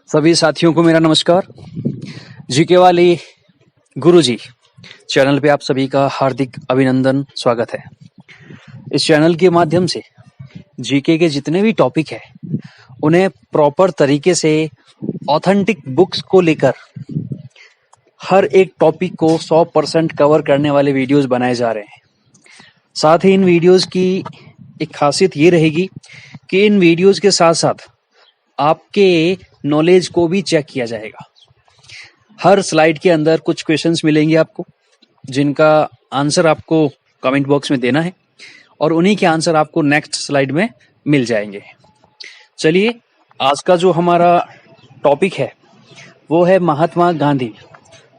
सभी साथियों को मेरा नमस्कार। जीके वाली गुरुजी चैनल पे आप सभी का हार्दिक अभिनंदन, स्वागत है। इस चैनल के माध्यम से जीके के जितने भी टॉपिक है उन्हें प्रॉपर तरीके से ऑथेंटिक बुक्स को लेकर हर एक टॉपिक को 100% कवर करने वाले वीडियोस बनाए जा रहे हैं। साथ ही इन वीडियोस की एक खासियत ये रहेगी कि इन वीडियोस के साथ साथ आपके नॉलेज को भी चेक किया जाएगा। हर स्लाइड के अंदर कुछ क्वेश्चंस मिलेंगे आपको, जिनका आंसर आपको कमेंट बॉक्स में देना है और उन्हीं के आंसर आपको नेक्स्ट स्लाइड में मिल जाएंगे। चलिए, आज का जो हमारा टॉपिक है वो है महात्मा गांधी।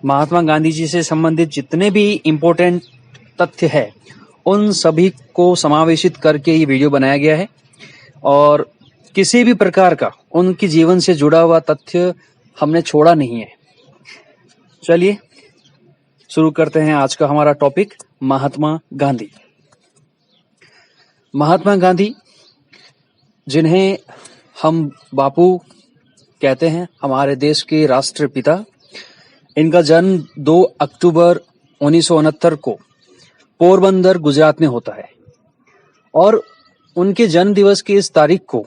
महात्मा गांधी जी से संबंधित जितने भी इम्पोर्टेंट तथ्य है उन सभी को समावेशित करके ये वीडियो बनाया गया है और किसी भी प्रकार का उनके जीवन से जुड़ा हुआ तथ्य हमने छोड़ा नहीं है। चलिए शुरू करते हैं आज का हमारा टॉपिक, महात्मा गांधी। महात्मा गांधी, जिन्हें हम बापू कहते हैं, हमारे देश के राष्ट्रपिता। इनका जन्म 2 अक्टूबर 1969 को पोरबंदर, गुजरात में होता है और उनके जन्म दिवस की इस तारीख को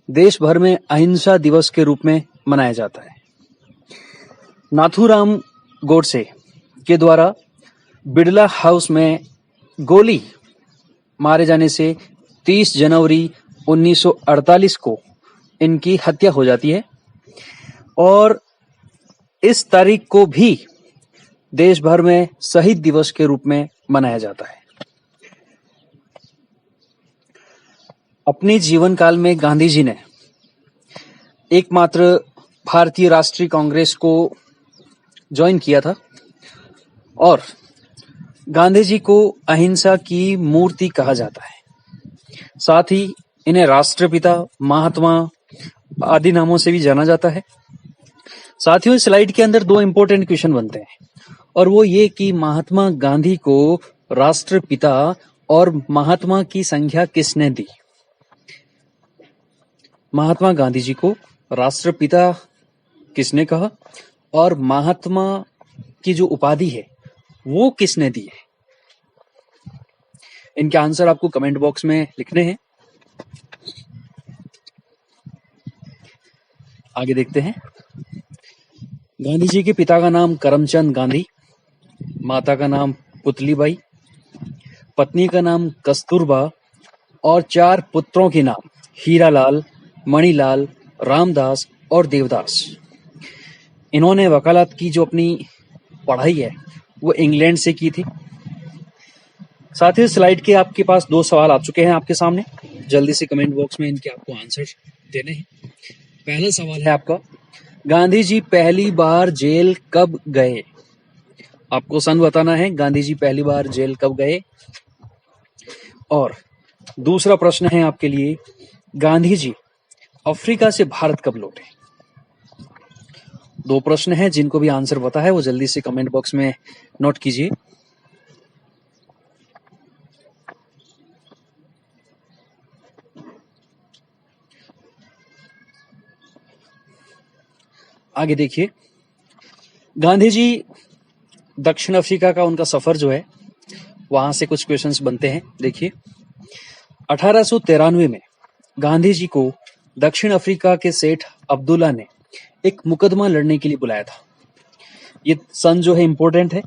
देश भर में अहिंसा दिवस के रूप में मनाया जाता है। नाथूराम गोडसे के द्वारा बिड़ला हाउस में गोली मारे जाने से 30 जनवरी 1948 को इनकी हत्या हो जाती है और इस तारीख को भी देश भर में शहीद दिवस के रूप में मनाया जाता है। अपने जीवन काल में गांधी जी ने एकमात्र भारतीय राष्ट्रीय कांग्रेस को ज्वाइन किया था और गांधी जी को अहिंसा की मूर्ति कहा जाता है। साथ ही इन्हें राष्ट्रपिता, महात्मा आदि नामों से भी जाना जाता है। साथियों, इस स्लाइड के अंदर 2 इंपॉर्टेंट क्वेश्चन बनते हैं और वो ये कि महात्मा गांधी को राष्ट्रपिता और महात्मा की संख्या किसने दी। महात्मा गांधी जी को राष्ट्रपिता किसने कहा और महात्मा की जो उपाधि है वो किसने दी है। इनके आंसर आपको कमेंट बॉक्स में लिखने हैं। आगे देखते हैं। गांधी जी के पिता का नाम करमचंद गांधी, माता का नाम पुतलीबाई, पत्नी का नाम कस्तूरबा और 4 पुत्रों के नाम हीरालाल, मणिलाल, रामदास और देवदास। इन्होंने वकालत की जो अपनी पढ़ाई है वो इंग्लैंड से की थी। साथ ही स्लाइड के आपके पास 2 सवाल आ चुके हैं आपके सामने, जल्दी से कमेंट बॉक्स में इनके आपको आंसर देने हैं। पहला सवाल है आपका, गांधी जी पहली बार जेल कब गए। आपको सन बताना है, गांधी जी पहली बार जेल कब गए। और दूसरा प्रश्न है आपके लिए, गांधी जी अफ्रीका से भारत कब लौटे। 2 प्रश्न हैं, जिनको भी आंसर पता है वो जल्दी से कमेंट बॉक्स में नोट कीजिए। आगे देखिए, गांधी जी दक्षिण अफ्रीका का उनका सफर जो है वहां से कुछ क्वेश्चंस बनते हैं। देखिए, 1893 में गांधी जी को दक्षिण अफ्रीका के सेठ अब्दुल्ला ने एक मुकदमा लड़ने के लिए बुलाया था। ये सन जो है इंपॉर्टेंट है।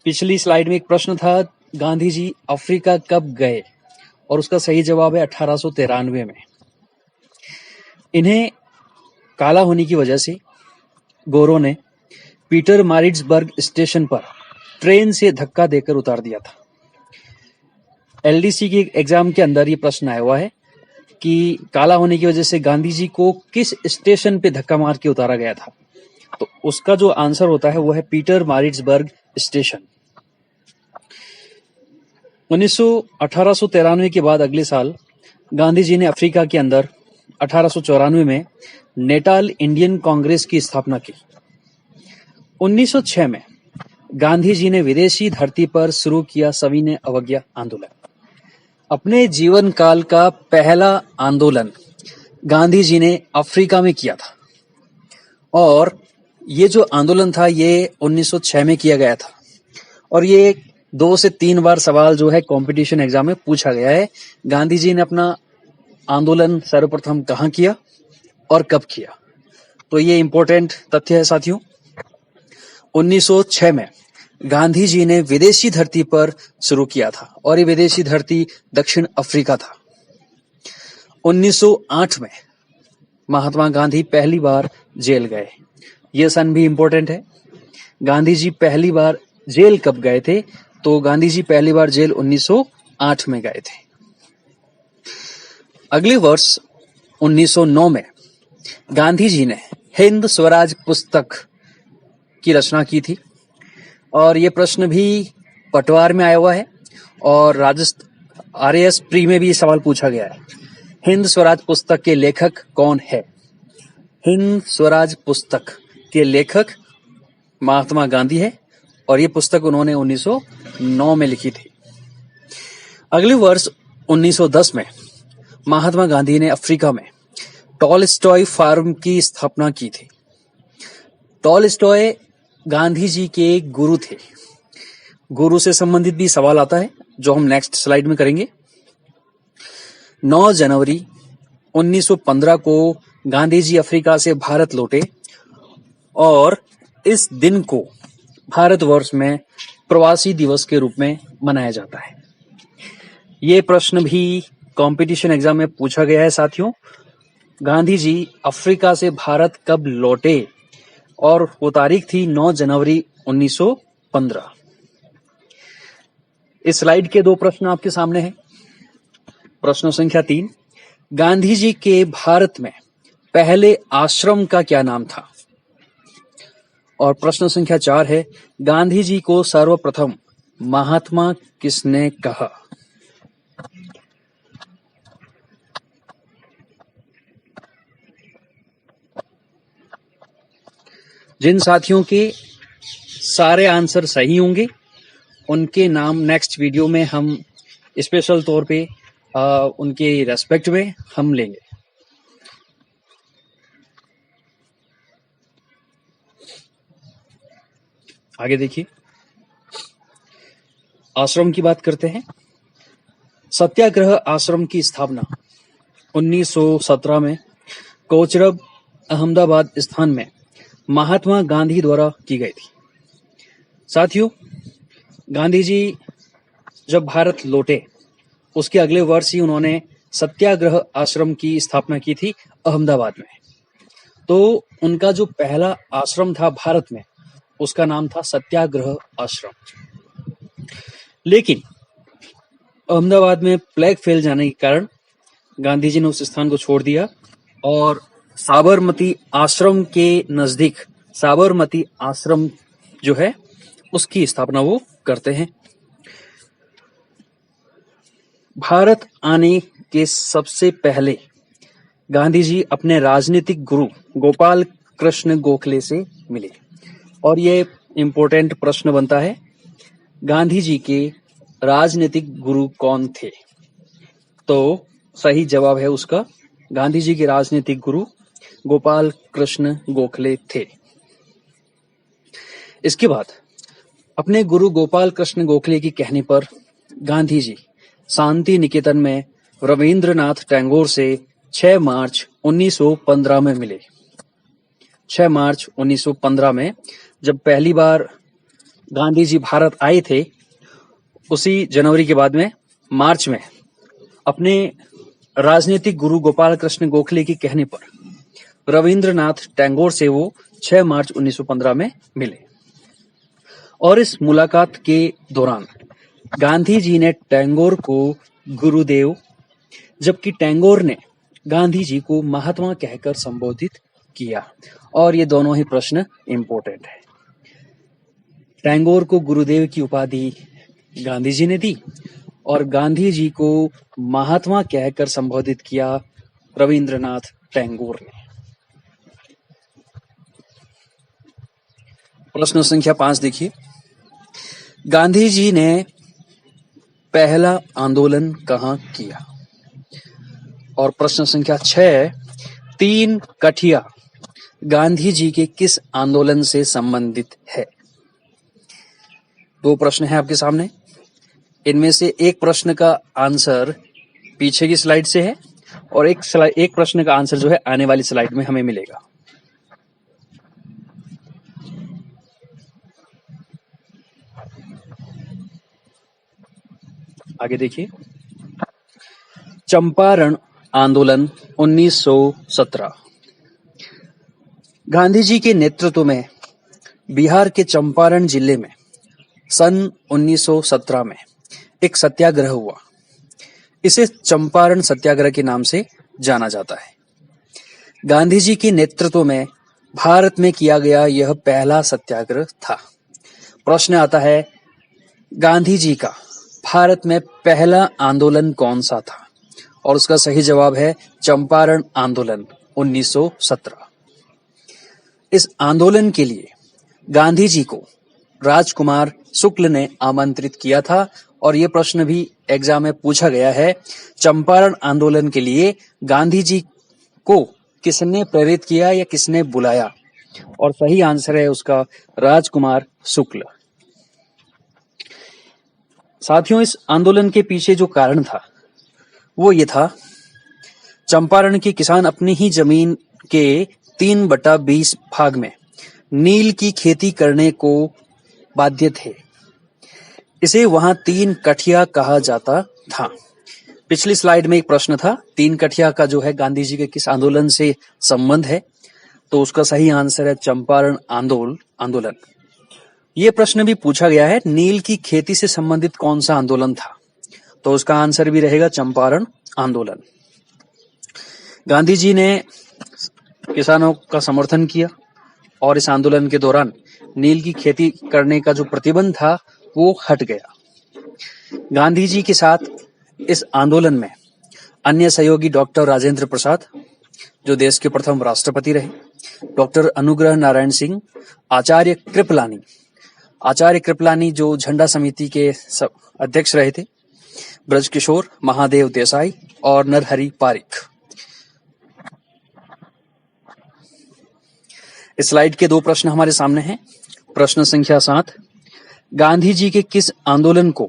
पिछली स्लाइड में एक प्रश्न था, गांधी जी अफ्रीका कब गए, और उसका सही जवाब है 1893 में। इन्हें काला होने की वजह से गोरों ने पीटर मारिट्सबर्ग स्टेशन पर ट्रेन से धक्का देकर उतार दिया था। एलडीसी के एग्जाम के अंदर ये प्रश्न आया हुआ है कि काला होने की वजह से गांधी जी को किस स्टेशन पे धक्का मार के उतारा गया था। तो उसका जो आंसर होता है वो है पीटर मारिट्सबर्ग स्टेशन। 1893 के बाद अगले साल गांधी जी ने अफ्रीका के अंदर 1894 में नेटाल इंडियन कांग्रेस की स्थापना की। 1906 में गांधी जी ने विदेशी धरती पर शुरू किया सविनय अवज्ञा आंदोलन। अपने जीवन काल का पहला आंदोलन गांधी जी ने अफ्रीका में किया था और ये जो आंदोलन था ये 1906 में किया गया था और ये 2 से 3 बार सवाल जो है कंपटीशन एग्जाम में पूछा गया है। गांधी जी ने अपना आंदोलन सर्वप्रथम कहाँ किया और कब किया, तो ये इंपॉर्टेंट तथ्य है साथियों। 1906 में गांधी जी ने विदेशी धरती पर शुरू किया था और ये विदेशी धरती दक्षिण अफ्रीका था। 1908 में महात्मा गांधी पहली बार जेल गए, ये सन भी इंपॉर्टेंट है। गांधी जी पहली बार जेल कब गए थे, तो गांधी जी पहली बार जेल 1908 में गए थे। अगले वर्ष 1909 में गांधी जी ने हिंद स्वराज पुस्तक की रचना की थी और ये प्रश्न भी पटवार में आया हुआ है और RAS प्री में भी ये सवाल पूछा गया है। हिंद स्वराज पुस्तक के लेखक कौन है? हिंद स्वराज पुस्तक के लेखक महात्मा गांधी है और ये पुस्तक उन्होंने 1909 में लिखी थी। अगले वर्ष 1910 में महात्मा गांधी ने अफ्रीका में टॉलस्टॉय फार्म की स्थापना की थी। टॉलस्टॉय गांधी जी के गुरु थे। गुरु से संबंधित भी सवाल आता है जो हम नेक्स्ट स्लाइड में करेंगे। 9 जनवरी 1915 को गांधी जी अफ्रीका से भारत लौटे और इस दिन को भारतवर्ष में प्रवासी दिवस के रूप में मनाया जाता है। ये प्रश्न भी कंपटीशन एग्जाम में पूछा गया है साथियों। गांधी जी अफ्रीका से भारत कब लौटे और वो तारीख थी 9 जनवरी 1915। इस स्लाइड के 2 प्रश्न आपके सामने हैं। प्रश्न संख्या 3, गांधी जी के भारत में पहले आश्रम का क्या नाम था? और प्रश्न संख्या 4 है, गांधी जी को सर्वप्रथम महात्मा किसने कहा? जिन साथियों के सारे आंसर सही होंगे उनके नाम नेक्स्ट वीडियो में हम स्पेशल तौर पे उनके रेस्पेक्ट में हम लेंगे। आगे देखिए, आश्रम की बात करते हैं। सत्याग्रह आश्रम की स्थापना 1917 में कोचरब अहमदाबाद स्थान में महात्मा गांधी द्वारा की गई थी। साथियों, गांधी जी जब भारत लौटे उसके अगले वर्ष ही उन्होंने सत्याग्रह आश्रम की स्थापना की थी अहमदाबाद में। तो उनका जो पहला आश्रम था भारत में उसका नाम था सत्याग्रह आश्रम। लेकिन अहमदाबाद में प्लेग फैल जाने के कारण गांधी जी ने उस स्थान को छोड़ दिया और साबरमती आश्रम के नजदीक साबरमती आश्रम जो है उसकी स्थापना वो करते हैं। भारत आने के सबसे पहले गांधी जी अपने राजनीतिक गुरु गोपाल कृष्ण गोखले से मिले और ये इंपॉर्टेंट प्रश्न बनता है, गांधी जी के राजनीतिक गुरु कौन थे? तो सही जवाब है उसका, गांधी जी के राजनीतिक गुरु गोपाल कृष्ण गोखले थे। इसके बाद अपने गुरु गोपाल कृष्ण गोखले की कहने पर गांधी जी शांति निकेतन में रविंद्रनाथ टैगोर से 6 मार्च 1915 में मिले। 6 मार्च 1915 में जब पहली बार गांधी जी भारत आए थे, उसी जनवरी के बाद में मार्च में अपने राजनीतिक गुरु गोपाल कृष्ण गोखले के कहने पर रविंद्रनाथ टैगोर से वो 6 मार्च 1915 में मिले और इस मुलाकात के दौरान गांधी जी ने टैगोर को गुरुदेव जबकि टैगोर ने गांधी जी को महात्मा कहकर संबोधित किया और ये दोनों ही प्रश्न इंपॉर्टेंट है। टैगोर को गुरुदेव की उपाधि गांधी जी ने दी और गांधी जी को महात्मा कहकर संबोधित किया रविंद्रनाथ टैगोर ने। प्रश्न संख्या 5 देखिए, गांधी जी ने पहला आंदोलन कहाँ किया? और प्रश्न संख्या 6, 3 कठिया गांधी जी के किस आंदोलन से संबंधित है? दो प्रश्न है आपके सामने। इनमें से एक प्रश्न का आंसर पीछे की स्लाइड से है और एक प्रश्न का आंसर जो है आने वाली स्लाइड में हमें मिलेगा। आगे देखिए, चंपारण आंदोलन 1917। गांधी जी के नेतृत्व में बिहार के चंपारण जिले में सन 1917 में एक सत्याग्रह हुआ। इसे चंपारण सत्याग्रह के नाम से जाना जाता है। गांधी जी के नेतृत्व में भारत में किया गया यह पहला सत्याग्रह था। प्रश्न आता है, गांधी जी का भारत में पहला आंदोलन कौन सा था? और उसका सही जवाब है चंपारण आंदोलन 1917। इस आंदोलन के लिए गांधी जी को राजकुमार शुक्ल ने आमंत्रित किया था और ये प्रश्न भी एग्जाम में पूछा गया है। चंपारण आंदोलन के लिए गांधी जी को किसने प्रेरित किया या किसने बुलाया? और सही आंसर है उसका राजकुमार शुक्ल। साथियों, इस आंदोलन के पीछे जो कारण था वो ये था, चंपारण के किसान अपनी ही जमीन के 3/20 भाग में नील की खेती करने को बाध्य थे। इसे वहां 3 कठिया कहा जाता था। पिछली स्लाइड में एक प्रश्न था, 3 कठिया का जो है गांधी जी के किस आंदोलन से संबंध है? तो उसका सही आंसर है चंपारण आंदोलन। ये प्रश्न भी पूछा गया है, नील की खेती से संबंधित कौन सा आंदोलन था? तो उसका आंसर भी रहेगा चंपारण आंदोलन। गांधी जी ने किसानों का समर्थन किया और इस आंदोलन के दौरान नील की खेती करने का जो प्रतिबंध था वो हट गया। गांधी जी के साथ इस आंदोलन में अन्य सहयोगी डॉक्टर राजेंद्र प्रसाद, जो देश के प्रथम राष्ट्रपति रहे, डॉक्टर अनुग्रह नारायण सिंह, आचार्य कृपलानी जो झंडा समिति के अध्यक्ष रहे थे, ब्रजकिशोर, महादेव देसाई और नरहरि पारिक। इस स्लाइड के 2 प्रश्न हमारे सामने हैं। प्रश्न संख्या 7, गांधी जी के किस आंदोलन को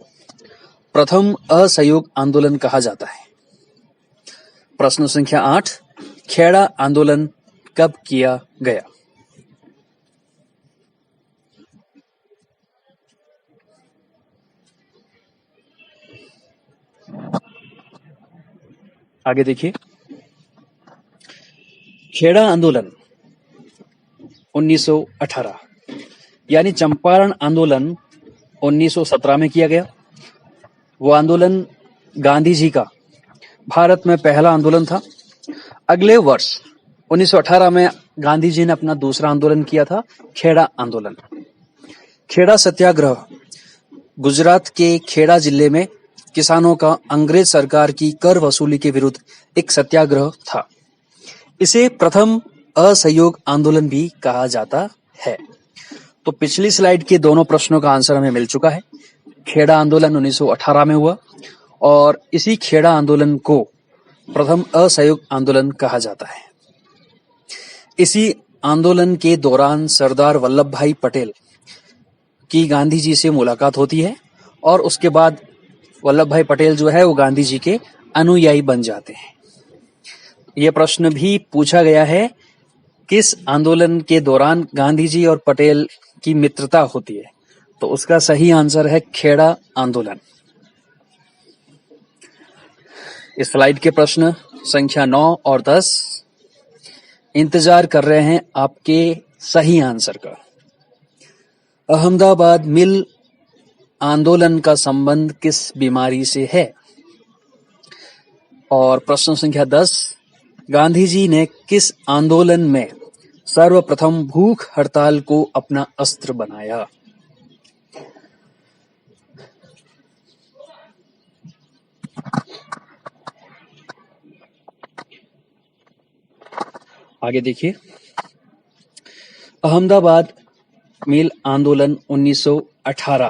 प्रथम असहयोग आंदोलन कहा जाता है? प्रश्न संख्या 8, खेड़ा आंदोलन कब किया गया? आगे देखिए, खेड़ा आंदोलन 1918 यानी चंपारण आंदोलन 1917 में किया गया। वो आंदोलन गांधी जी का भारत में पहला आंदोलन था। अगले वर्ष 1918 में गांधी जी ने अपना दूसरा आंदोलन किया था, खेड़ा आंदोलन। खेड़ा सत्याग्रह गुजरात के खेड़ा जिले में किसानों का अंग्रेज सरकार की कर वसूली के विरुद्ध एक सत्याग्रह था। इसे प्रथम असहयोग आंदोलन भी कहा जाता है। तो पिछली स्लाइड के दोनों प्रश्नों का आंसर हमें मिल चुका है। खेड़ा आंदोलन 1918 में हुआ और इसी खेड़ा आंदोलन को प्रथम असहयोग आंदोलन कहा जाता है। इसी आंदोलन के दौरान सरदार वल्लभ भाई पटेल की गांधी जी से मुलाकात होती है और उसके बाद वल्लभ भाई पटेल जो है वो गांधी जी के अनुयायी बन जाते हैं। यह प्रश्न भी पूछा गया है, किस आंदोलन के दौरान गांधी जी और पटेल की मित्रता होती है? तो उसका सही आंसर है खेड़ा आंदोलन। इस स्लाइड के प्रश्न संख्या 9 और 10 इंतजार कर रहे हैं आपके सही आंसर का। अहमदाबाद मिल आंदोलन का संबंध किस बीमारी से है? और प्रश्न संख्या 10, गांधी जी ने किस आंदोलन में सर्वप्रथम भूख हड़ताल को अपना अस्त्र बनाया? आगे देखिए, अहमदाबाद मिल आंदोलन 1918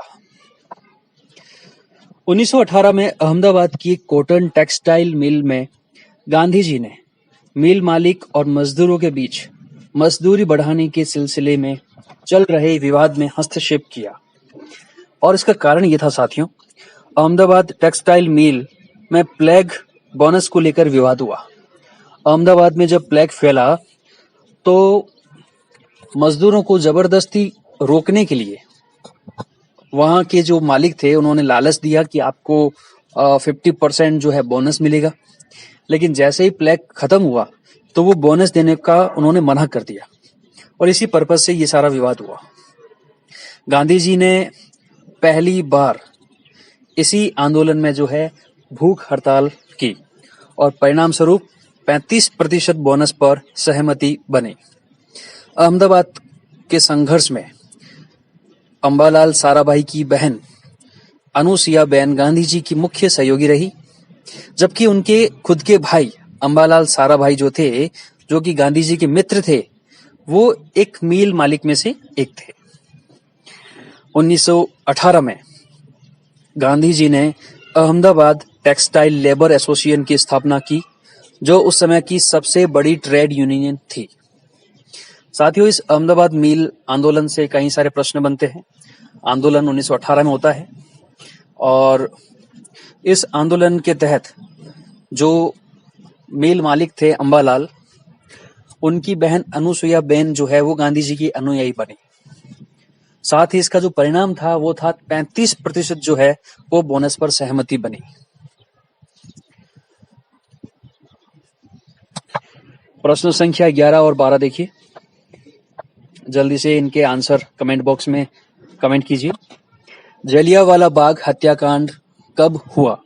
में अहमदाबाद की कॉटन टेक्सटाइल मिल में गांधी जी ने मिल मालिक और मजदूरों के बीच मजदूरी बढ़ाने के सिलसिले में चल रहे विवाद में हस्तक्षेप किया। और इसका कारण ये था साथियों, अहमदाबाद टेक्सटाइल मिल में प्लेग बोनस को लेकर विवाद हुआ। अहमदाबाद में जब प्लेग फैला तो मजदूरों को जबरदस्ती रोकने के लिए वहां के जो मालिक थे उन्होंने लालच दिया कि आपको 50% जो है बोनस मिलेगा। लेकिन जैसे ही प्लेग खत्म हुआ तो वो बोनस देने का उन्होंने मना कर दिया और इसी पर्पज से ये सारा विवाद हुआ। गांधी जी ने पहली बार इसी आंदोलन में जो है भूख हड़ताल की और परिणाम स्वरूप 35% बोनस पर सहमति बनी। अहमदाबाद के संघर्ष में अंबालाल साराभाई की बहन अनुसुईया बेन गांधी जी की मुख्य सहयोगी रही, जबकि उनके खुद के भाई अंबालाल साराभाई जो थे, जो कि गांधी जी के मित्र थे, वो एक मिल मालिक में से एक थे। 1918 में गांधी जी ने अहमदाबाद टेक्सटाइल लेबर एसोसिएशन की स्थापना की, जो उस समय की सबसे बड़ी ट्रेड यूनियन थी। साथियों, इस अहमदाबाद मिल आंदोलन से कई सारे प्रश्न बनते हैं। आंदोलन 1918 में होता है और इस आंदोलन के तहत जो मिल मालिक थे अंबालाल, उनकी बहन अनुसुईया बेन जो है वो गांधी जी की अनुयायी बनी। साथ ही इसका जो परिणाम था वो था 35% जो है वो बोनस पर सहमति बनी। प्रश्न संख्या 11 और 12 देखिए, जल्दी से इनके आंसर कमेंट बॉक्स में कमेंट कीजिए। जलियांवाला बाग हत्याकांड कब हुआ?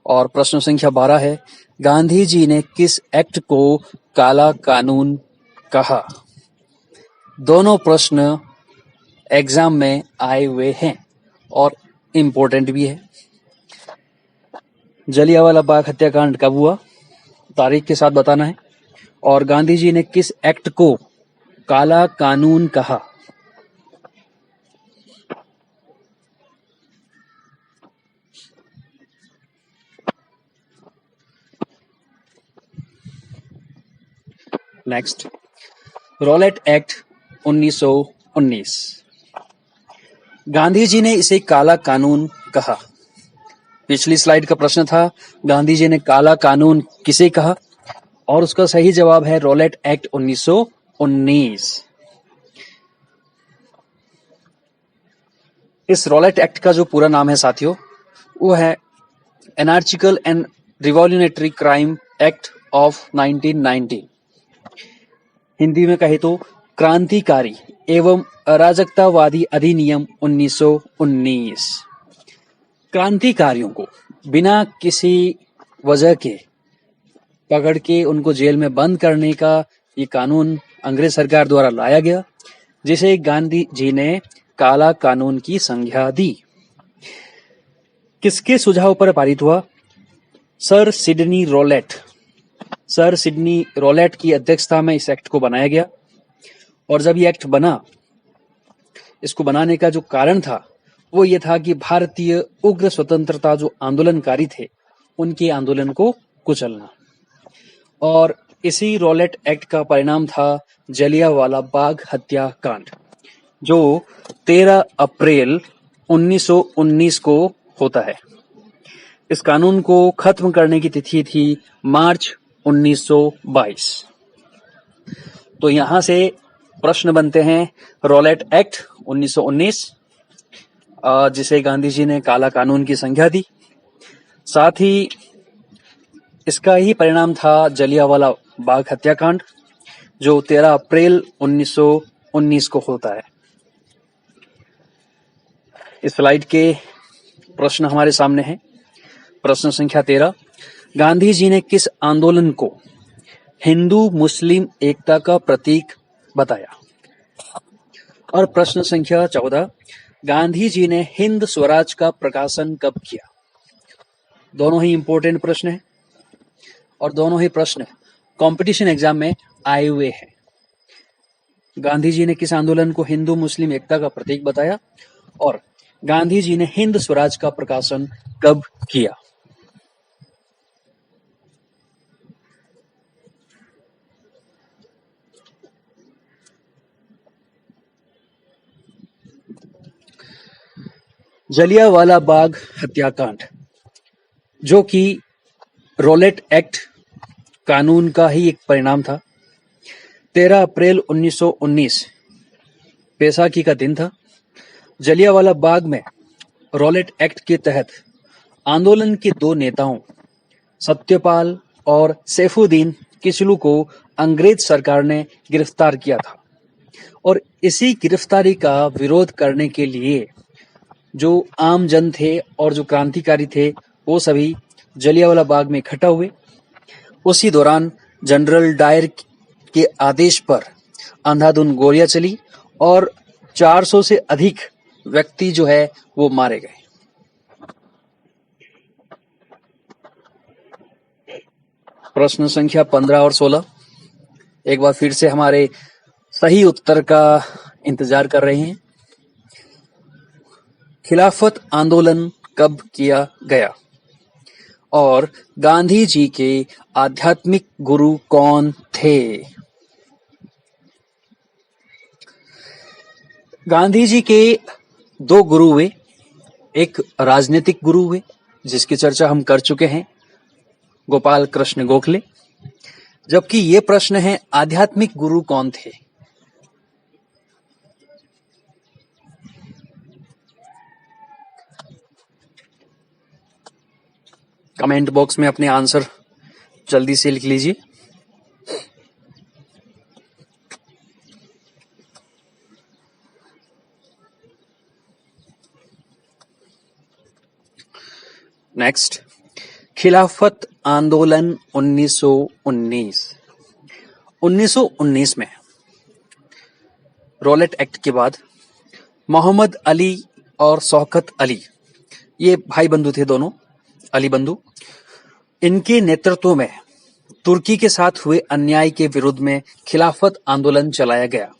और प्रश्न संख्या 12 है, गांधी जी ने किस एक्ट को काला कानून कहा? दोनों प्रश्न एग्जाम में आए हुए हैं और इम्पोर्टेंट भी है। जलियांवाला बाग हत्याकांड कब हुआ, तारीख के साथ बताना है, और गांधी जी ने किस एक्ट को काला कानून कहा? Next, Rowlatt act 1919। Gandhi ji ने इसे काला कानून कहा। पिछली स्लाइड का प्रश्न था गांधी जी ने काला कानून किसे कहा, और उसका सही जवाब है रॉलेट एक्ट 1919। इस रॉलेट एक्ट का जो पूरा नाम है साथियों, वो है anarchical and revolutionary crime act of 1919। Hindi में कहे तो क्रांतिकारी एवं अराजकतावादी अधिनियम 1919। क्रांतिकारियों को बिना किसी वजह के पकड़ के उनको जेल में बंद करने का ये कानून अंग्रेज सरकार द्वारा लाया गया, जिसे गांधी जी ने काला कानून की संज्ञा दी। किसके सुझाव पर पारित हुआ? Sir Sydney Rowlatt. Sir Sydney Rowlatt की अध्यक्षता में इस एक्ट को बनाया गया। और जब ये एक्ट बना, इसको बनाने का जो कारण था वो ये था कि भारतीय उग्र स्वतंत्रता जो आंदोलनकारी थे उनके आंदोलन को कुचलना। और इसी रॉलेट एक्ट का परिणाम था जलियांवाला बाग हत्याकांड, जो 13 अप्रैल 1919 को होता है। इस कानून को खत्म करने की तिथि थी मार्च 1922। तो यहां से प्रश्न बनते हैं रॉलेट एक्ट 1919, जिसे गांधी जी ने काला कानून की संज्ञा दी। साथ ही इसका ही परिणाम था जलियांवाला बाग हत्याकांड, जो 13 अप्रैल 1919 को होता है। इस स्लाइड के प्रश्न हमारे सामने हैं। प्रश्न संख्या 13, गांधी जी ने किस आंदोलन को हिंदू मुस्लिम एकता का प्रतीक बताया? और प्रश्न संख्या 14, गांधी जी ने हिंद स्वराज का प्रकाशन कब किया? दोनों ही इंपॉर्टेंट प्रश्न हैं और दोनों ही प्रश्न कंपटीशन एग्जाम में आए हुए हैं। गांधी जी ने किस आंदोलन को हिंदू मुस्लिम एकता का प्रतीक बताया, और गांधी जी ने हिंद स्वराज का प्रकाशन कब किया? जलियांवाला बाग हत्याकांड, जो कि रोलेट एक्ट कानून का ही एक परिणाम था। 13 अप्रैल 1919 बैसाखी का दिन था। जलियांवाला बाग में रोलेट एक्ट के तहत आंदोलन के दो नेताओं सत्यपाल और सैफुद्दीन किचलू को अंग्रेज सरकार ने गिरफ्तार किया था और इसी गिरफ्तारी का विरोध करने के लिए जो आम जन थे और जो क्रांतिकारी थे वो सभी जलियांवाला बाग में इकट्ठा हुए। उसी दौरान जनरल डायर के आदेश पर अंधाधुंध गोलियां चली और 400 से अधिक व्यक्ति जो है वो मारे गए। प्रश्न संख्या 15 और 16 एक बार फिर से हमारे सही उत्तर का इंतजार कर रहे हैं। खिलाफत आंदोलन कब किया गया और गांधी जी के आध्यात्मिक गुरु कौन थे? गांधी जी के दो गुरु हुए, एक राजनीतिक गुरु हुए जिसकी चर्चा हम कर चुके हैं, गोपाल कृष्ण गोखले, जबकि ये प्रश्न है आध्यात्मिक गुरु कौन थे? कमेंट बॉक्स में अपने आंसर जल्दी से लिख लीजिए। नेक्स्ट, खिलाफत आंदोलन 1919। 1919 में रोलेट एक्ट के बाद मोहम्मद अली और शौकत अली, ये भाई बंधु थे दोनों, अली बंधु, इनके नेतृत्व में तुर्की के साथ हुए अन्याय के विरुद्ध में खिलाफत आंदोलन चलाया गया।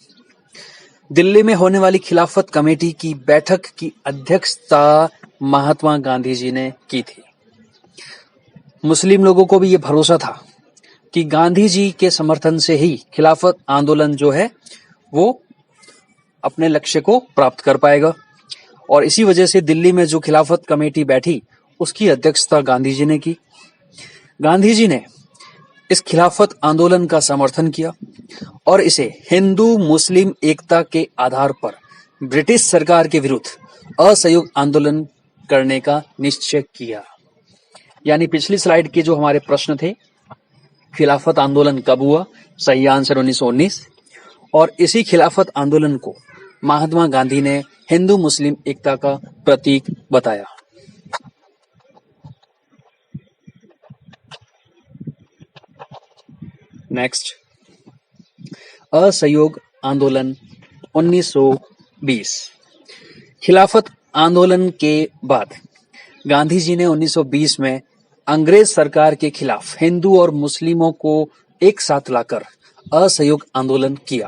दिल्ली में होने वाली खिलाफत कमेटी की बैठक की अध्यक्षता महात्मा गांधी जी ने की थी। मुस्लिम लोगों को भी ये भरोसा था कि गांधी जी के समर्थन से ही खिलाफत आंदोलन जो है वो अपने लक्ष्य को प्राप्त कर पाएगा और इसी वजह से दिल्ली में जो खिलाफत कमेटी बैठी उसकी अध्यक्षता गांधी जी ने की। गांधी जी ने इस खिलाफत आंदोलन का समर्थन किया और इसे हिंदू मुस्लिम एकता के आधार पर ब्रिटिश सरकार के विरुद्ध असहयोग आंदोलन करने का निश्चय किया। यानी पिछली स्लाइड के जो हमारे प्रश्न थे, खिलाफत आंदोलन कब हुआ, सही आंसर 1919, और इसी खिलाफत आंदोलन को महात्मा गांधी ने हिंदू मुस्लिम एकता का प्रतीक बताया। नेक्स्ट, असहयोग आंदोलन 1920। खिलाफत आंदोलन के बाद गांधी जी ने 1920 में अंग्रेज सरकार के खिलाफ हिंदू और मुस्लिमों को एक साथ लाकर असहयोग आंदोलन किया।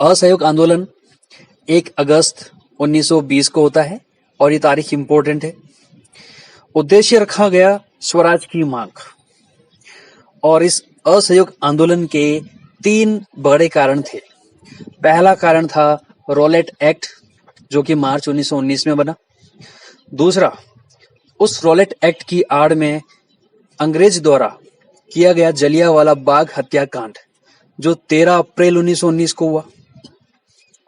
असहयोग आंदोलन 1 अगस्त 1920 को होता है और ये तारीख इंपॉर्टेंट है। उद्देश्य रखा गया स्वराज की मांग और इस असहयोग आंदोलन के 3 बड़े कारण थे। पहला कारण था रोलेट एक्ट जो कि मार्च 1919 में बना। दूसरा, उस रोलेट एक्ट की आड़ में अंग्रेज द्वारा किया गया जलियांवाला बाग हत्याकांड जो 13 अप्रैल 1919 को हुआ।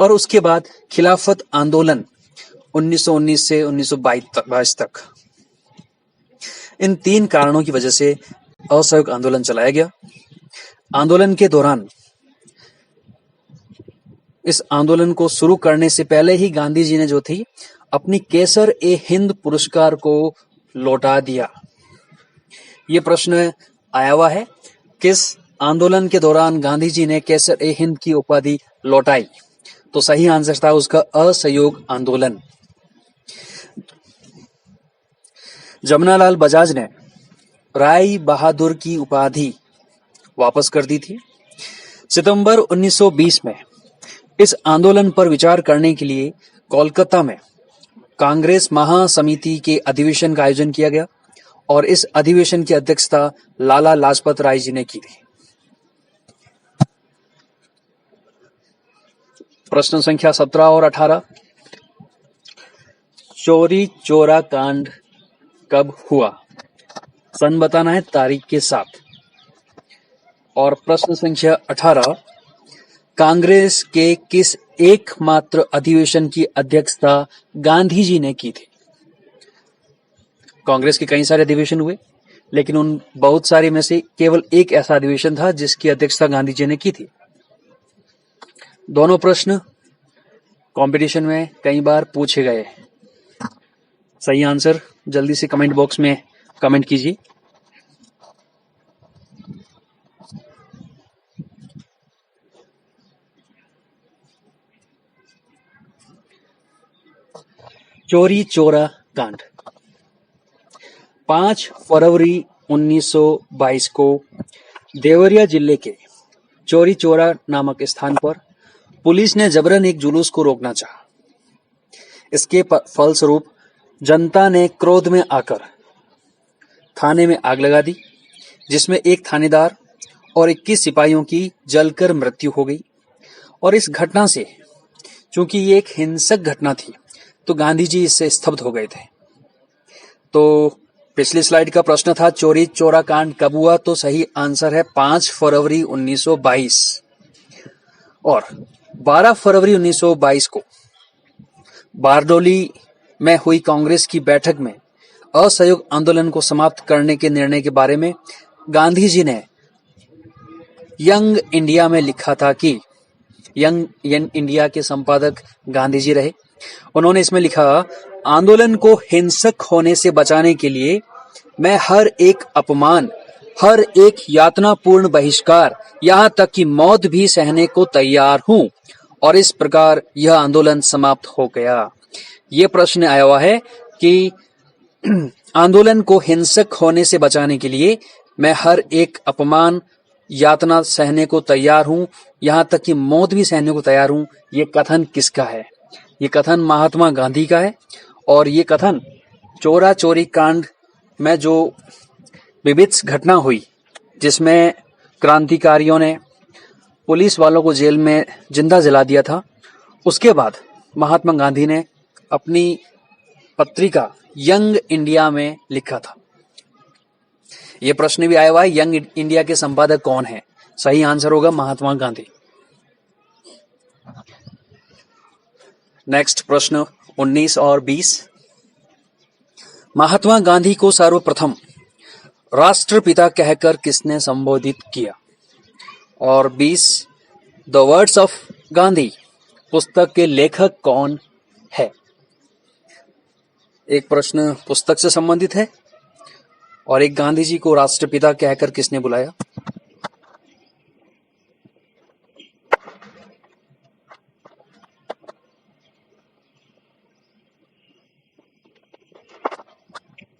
और उसके बाद खिलाफत आंदोलन 1919 से 1922 तक। इन 3 कारणों की वजह से असहयोग आंदोलन चलाया गया। आंदोलन के दौरान इस आंदोलन को शुरू करने से पहले ही गांधी जी ने जो थी अपनी केसर-ए-हिंद पुरस्कार को लौटा दिया। ये प्रश्न आया हुआ है, किस आंदोलन के दौरान गांधी जी ने केसर-ए-हिंद की उपाधि लौटाई? तो सही आंसर था उसका असहयोग आंदोलन। जमनालाल बजाज ने राय बहादुर की उपाधि वापस कर दी थी। सितंबर 1920 में इस आंदोलन पर विचार करने के लिए कोलकाता में कांग्रेस महासमिति के अधिवेशन का आयोजन किया गया और इस अधिवेशन की अध्यक्षता लाला लाजपत राय जी ने की थी। प्रश्न संख्या 17 और 18, चोरी चोरा कांड कब हुआ? सन बताना है तारीख के साथ। और प्रश्न संख्या 18, कांग्रेस के किस एकमात्र अधिवेशन की अध्यक्षता गांधी जी ने की थी? कांग्रेस के कई सारे अधिवेशन हुए, लेकिन उन बहुत सारे में से केवल एक ऐसा अधिवेशन था जिसकी अध्यक्षता गांधी जी ने की थी। दोनों प्रश्न कंपटीशन में कई बार पूछे गए। सही आंसर जल्दी से कमेंट बॉक्स में कमेंट कीजिए। चोरी चोरा कांड 5 फरवरी 1922 को देवरिया जिले के चोरी चोरा नामक स्थान पर पुलिस ने जबरन एक जुलूस को रोकना चाहा। इसके फलस्वरूप जनता ने क्रोध में आकर थाने में आग लगा दी, जिसमें एक थानेदार और 21 सिपाहियों की जलकर मृत्यु हो गई। और इस घटना से, चूंकि ये एक हिंसक घटना थी, तो गांधी जी इससे स्तब्ध हो गए थे। तो पिछली स्लाइड का प्रश्न था चोरी चोरा कांड कब हुआ, तो सही आंसर है 5 फरवरी 1922। और 12 फरवरी 1922 को बारडोली में हुई कांग्रेस की बैठक में असहयोग आंदोलन को समाप्त करने के निर्णय के बारे में गांधी जी ने यंग इंडिया में लिखा था कि यंग इंडिया के संपादक गांधी जी रहे। उन्होंने इसमें लिखा, आंदोलन को हिंसक होने से बचाने के लिए मैं हर एक अपमान, हर एक यातनापूर्ण बहिष्कार, यहाँ तक कि मौत भी सहने को तैयार हूँ। और इस प्रकार यह आंदोलन समाप्त हो गया। ये प्रश्न आया हुआ है कि आंदोलन को हिंसक होने से बचाने के लिए मैं हर एक अपमान, यातना सहने को तैयार हूँ, यहाँ तक कि मौत भी सहने को तैयार हूँ। ये कथन किसका है? ये कथन महात्मा गांधी का है। और ये कथन चोरा चोरी कांड में जो विभत्स घटना हुई, जिसमें क्रांतिकारियों ने पुलिस वालों को जेल में जिंदा जला दिया था, उसके बाद महात्मा गांधी ने अपनी पत्रिका यंग इंडिया में लिखा था। यह प्रश्न भी आया हुआ है, यंग इंडिया के संपादक कौन है? सही आंसर होगा महात्मा गांधी। नेक्स्ट प्रश्न 19 और 20, महात्मा गांधी को सर्वप्रथम राष्ट्रपिता कहकर किसने संबोधित किया? और 20, द वर्ड्स ऑफ गांधी पुस्तक के लेखक कौन है? एक प्रश्न पुस्तक से संबंधित है और एक गांधी जी को राष्ट्रपिता कहकर किसने बुलाया?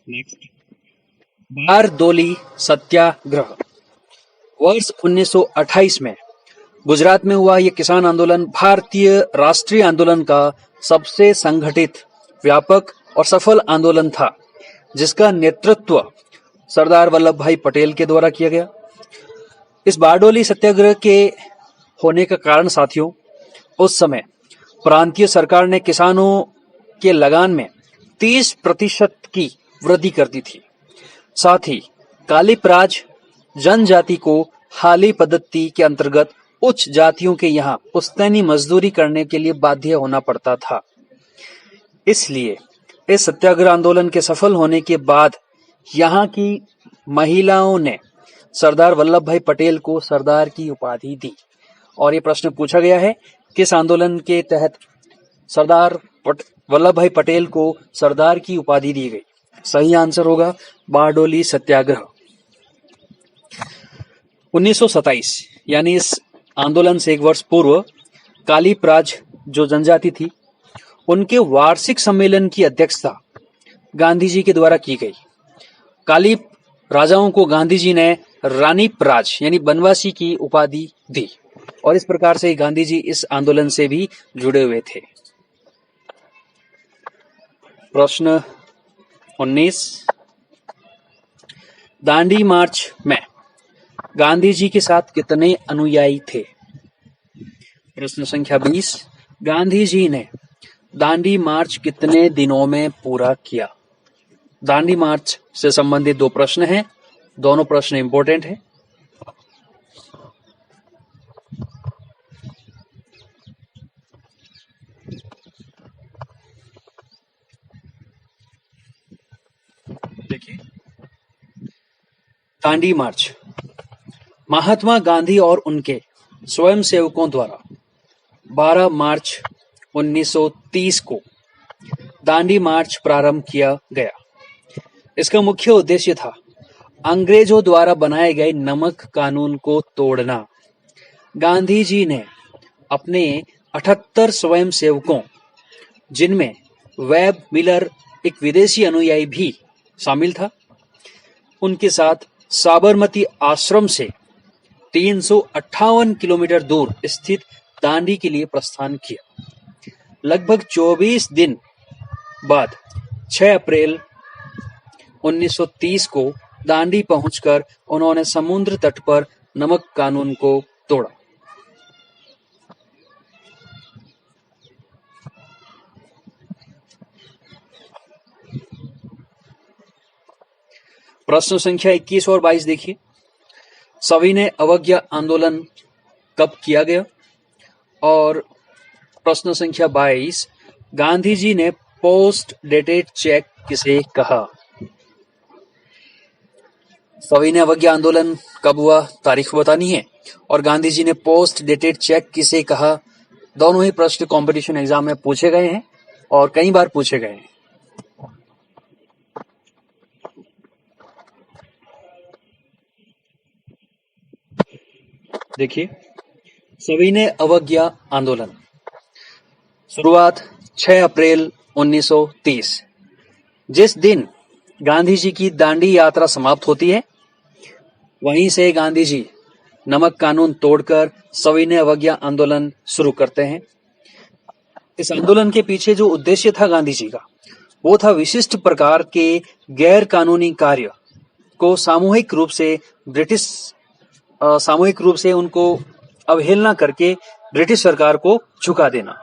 नेक्स्ट, बारडोली सत्याग्रह वर्ष 1928 में गुजरात में हुआ यह किसान आंदोलन भारतीय राष्ट्रीय आंदोलन का सबसे संगठित, व्यापक और सफल आंदोलन था, जिसका नेतृत्व सरदार वल्लभ भाई पटेल के द्वारा किया गया। इस बारडोली सत्याग्रह के होने का कारण साथियों, उस समय प्रांतीय सरकार ने किसानों के लगान में 30% की वृद्धि कर दी थी। साथ ही कालीपराज जनजाति को हाली पद्धति के अंतर्गत उच्च जातियों के यहाँ पुश्तैनी मजदूरी करने के लिए बाध्य होना पड़ता था। इसलिए इस सत्याग्रह आंदोलन के सफल होने के बाद यहाँ की महिलाओं ने सरदार वल्लभ भाई पटेल को सरदार की उपाधि दी। और ये प्रश्न पूछा गया है, किस आंदोलन के तहत सरदार वल्लभ भाई पटेल को सरदार की उपाधि दी गई? सही आंसर होगा बारडोली सत्याग्रह। 1927 यानी इस आंदोलन से एक वर्ष पूर्व कालीपराज जो जनजाति थी, उनके वार्षिक सम्मेलन की अध्यक्षता गांधी जी के द्वारा की गई। काली राजाओं को गांधी जी ने रानी प्राज यानी बनवासी की उपाधि दी और इस प्रकार से गांधी जी इस आंदोलन से भी जुड़े हुए थे। प्रश्न 19, दांडी मार्च में गांधी जी के साथ कितने अनुयायी थे? प्रश्न संख्या 20, गांधी जी ने दांडी मार्च कितने दिनों में पूरा किया? दांडी मार्च से संबंधित दो प्रश्न हैं, दोनों प्रश्न इंपॉर्टेंट है। देखिए, दांडी मार्च महात्मा गांधी और उनके स्वयंसेवकों द्वारा 12 मार्च 1930 को दांडी मार्च प्रारंभ किया गया। इसका मुख्य उद्देश्य था अंग्रेजों द्वारा बनाए गए नमक कानून को तोड़ना। गांधी जी ने अपने 78 स्वयंसेवकों, जिनमें वेब मिलर एक विदेशी अनुयायी भी शामिल था, उनके साथ साबरमती आश्रम से 358 किलोमीटर दूर स्थित दांडी के लिए प्रस्थान किया। लगभग 24 दिन बाद 6 अप्रैल 1930 को दांडी पहुंचकर उन्होंने समुद्र तट पर नमक कानून को तोड़ा। प्रश्न संख्या 21 और 22 देखिए। सविनय अवज्ञा आंदोलन कब किया गया? और प्रश्न संख्या 22, गांधी जी ने पोस्ट डेटेड चेक किसे कहा? सविनय अवज्ञा आंदोलन कब हुआ, तारीख बतानी है, और गांधी जी ने पोस्ट डेटेड चेक किसे कहा। दोनों ही प्रश्न कंपटीशन एग्जाम में पूछे गए हैं और कई बार पूछे गए हैं। देखिए, सविनय अवज्ञा आंदोलन शुरुआत 6 अप्रैल 1930। जिस दिन गांधी जी की दांडी यात्रा समाप्त होती है, वहीं से गांधी जी नमक कानून तोड़कर सविनय अवज्ञा आंदोलन शुरू करते हैं। इस आंदोलन के पीछे जो उद्देश्य था गांधी जी का, वो था विशिष्ट प्रकार के गैर कानूनी कार्य को सामूहिक रूप से उनको अवहेलना करके ब्रिटिश सरकार को झुका देना।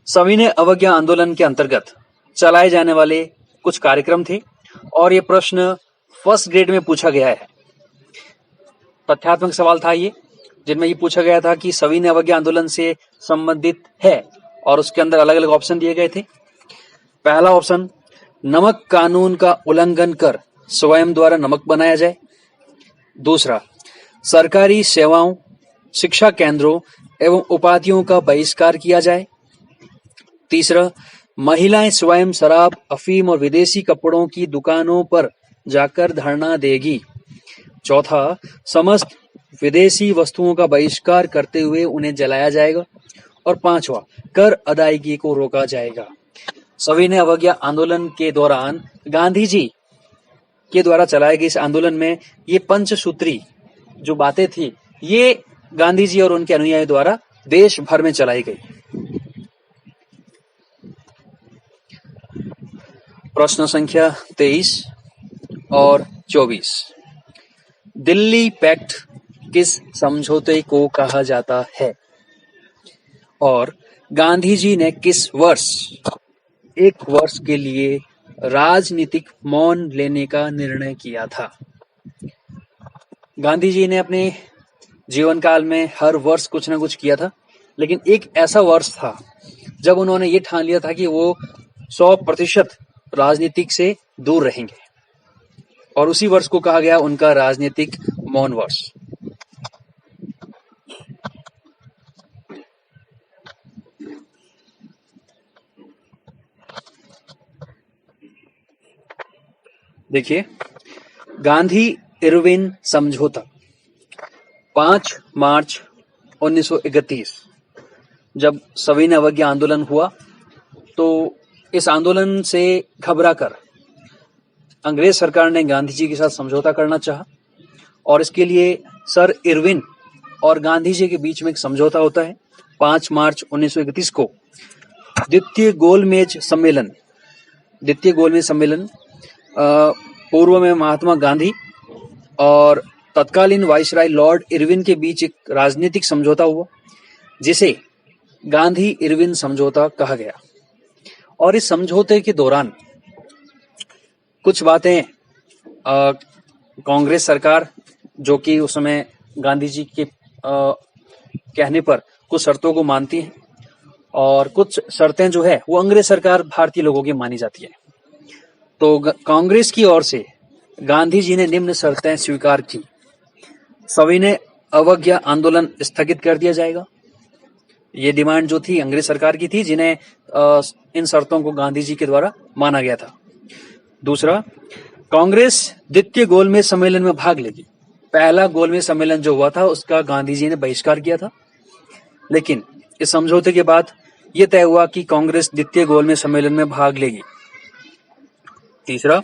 सविनय अवज्ञा आंदोलन के अंतर्गत चलाए जाने वाले कुछ कार्यक्रम थे और ये प्रश्न फर्स्ट ग्रेड में पूछा गया है। तथ्यात्मक सवाल था ये, जिनमें ये पूछा गया था कि सविनय अवज्ञा आंदोलन से संबंधित है, और उसके अंदर अलग अलग ऑप्शन दिए गए थे। पहला ऑप्शन, नमक कानून का उल्लंघन कर स्वयं द्वारा नमक बनाया जाए। दूसरा, सरकारी सेवाओं, शिक्षा केंद्रों एवं उपाधियों का बहिष्कार किया जाए। तीसरा, महिलाएं स्वयं शराब, अफीम और विदेशी कपड़ों की दुकानों पर जाकर धरना देगी। चौथा, समस्त विदेशी वस्तुओं का बहिष्कार करते हुए उन्हें जलाया जाएगा। और पांचवा, कर अदायगी को रोका जाएगा। सविनय अवज्ञा आंदोलन के दौरान गांधी जी के द्वारा चलाए गए इस आंदोलन में ये पंचसूत्री जो बातें थी, ये गांधी जी और उनके अनुयायी द्वारा देश भर में चलाई गई। प्रश्न संख्या 23 और 24, दिल्ली पैक्ट किस समझौते को कहा जाता है? और गांधी जी ने किस वर्ष 1 वर्ष के लिए राजनीतिक मौन लेने का निर्णय किया था? गांधी जी ने अपने जीवन काल में हर वर्ष कुछ ना कुछ किया था, लेकिन एक ऐसा वर्ष था जब उन्होंने ये ठान लिया था कि वो 100% राजनीतिक से दूर रहेंगे, और उसी वर्ष को कहा गया उनका राजनीतिक मौन वर्ष। देखिए, गांधी इरविन समझौता 5 मार्च 1931 जब सविनय अवज्ञा आंदोलन हुआ, तो इस आंदोलन से घबराकर अंग्रेज सरकार ने गांधी जी के साथ समझौता करना चाहा, और इसके लिए सर इरविन और गांधी जी के बीच में एक समझौता होता है। 5 मार्च 1931 को द्वितीय गोलमेज सम्मेलन पूर्व में महात्मा गांधी और तत्कालीन वाइसराय लॉर्ड इरविन के बीच एक राजनीतिक समझौता हुआ, जिसे गांधी इरविन समझौता कहा गया। और इस समझौते के दौरान कुछ बातें कांग्रेस सरकार, जो कि उस समय गांधी जी के कहने पर कुछ शर्तों को मानती है, और कुछ शर्तें जो है वो अंग्रेज सरकार भारतीय लोगों की मानी जाती है। तो कांग्रेस की ओर से गांधी जी ने निम्न शर्तें स्वीकार की। सविनय अवज्ञा आंदोलन स्थगित कर दिया जाएगा। ये डिमांड जो थी अंग्रेज सरकार की थी, जिन्हें इन शर्तों को गांधी जी के द्वारा माना गया था। दूसरा, कांग्रेस द्वितीय गोलमेज सम्मेलन में भाग लेगी। पहला गोलमेज सम्मेलन जो हुआ था उसका गांधी जी ने बहिष्कार किया था, लेकिन इस समझौते के बाद यह तय हुआ कि कांग्रेस द्वितीय गोलमेज सम्मेलन में भाग लेगी। तीसरा,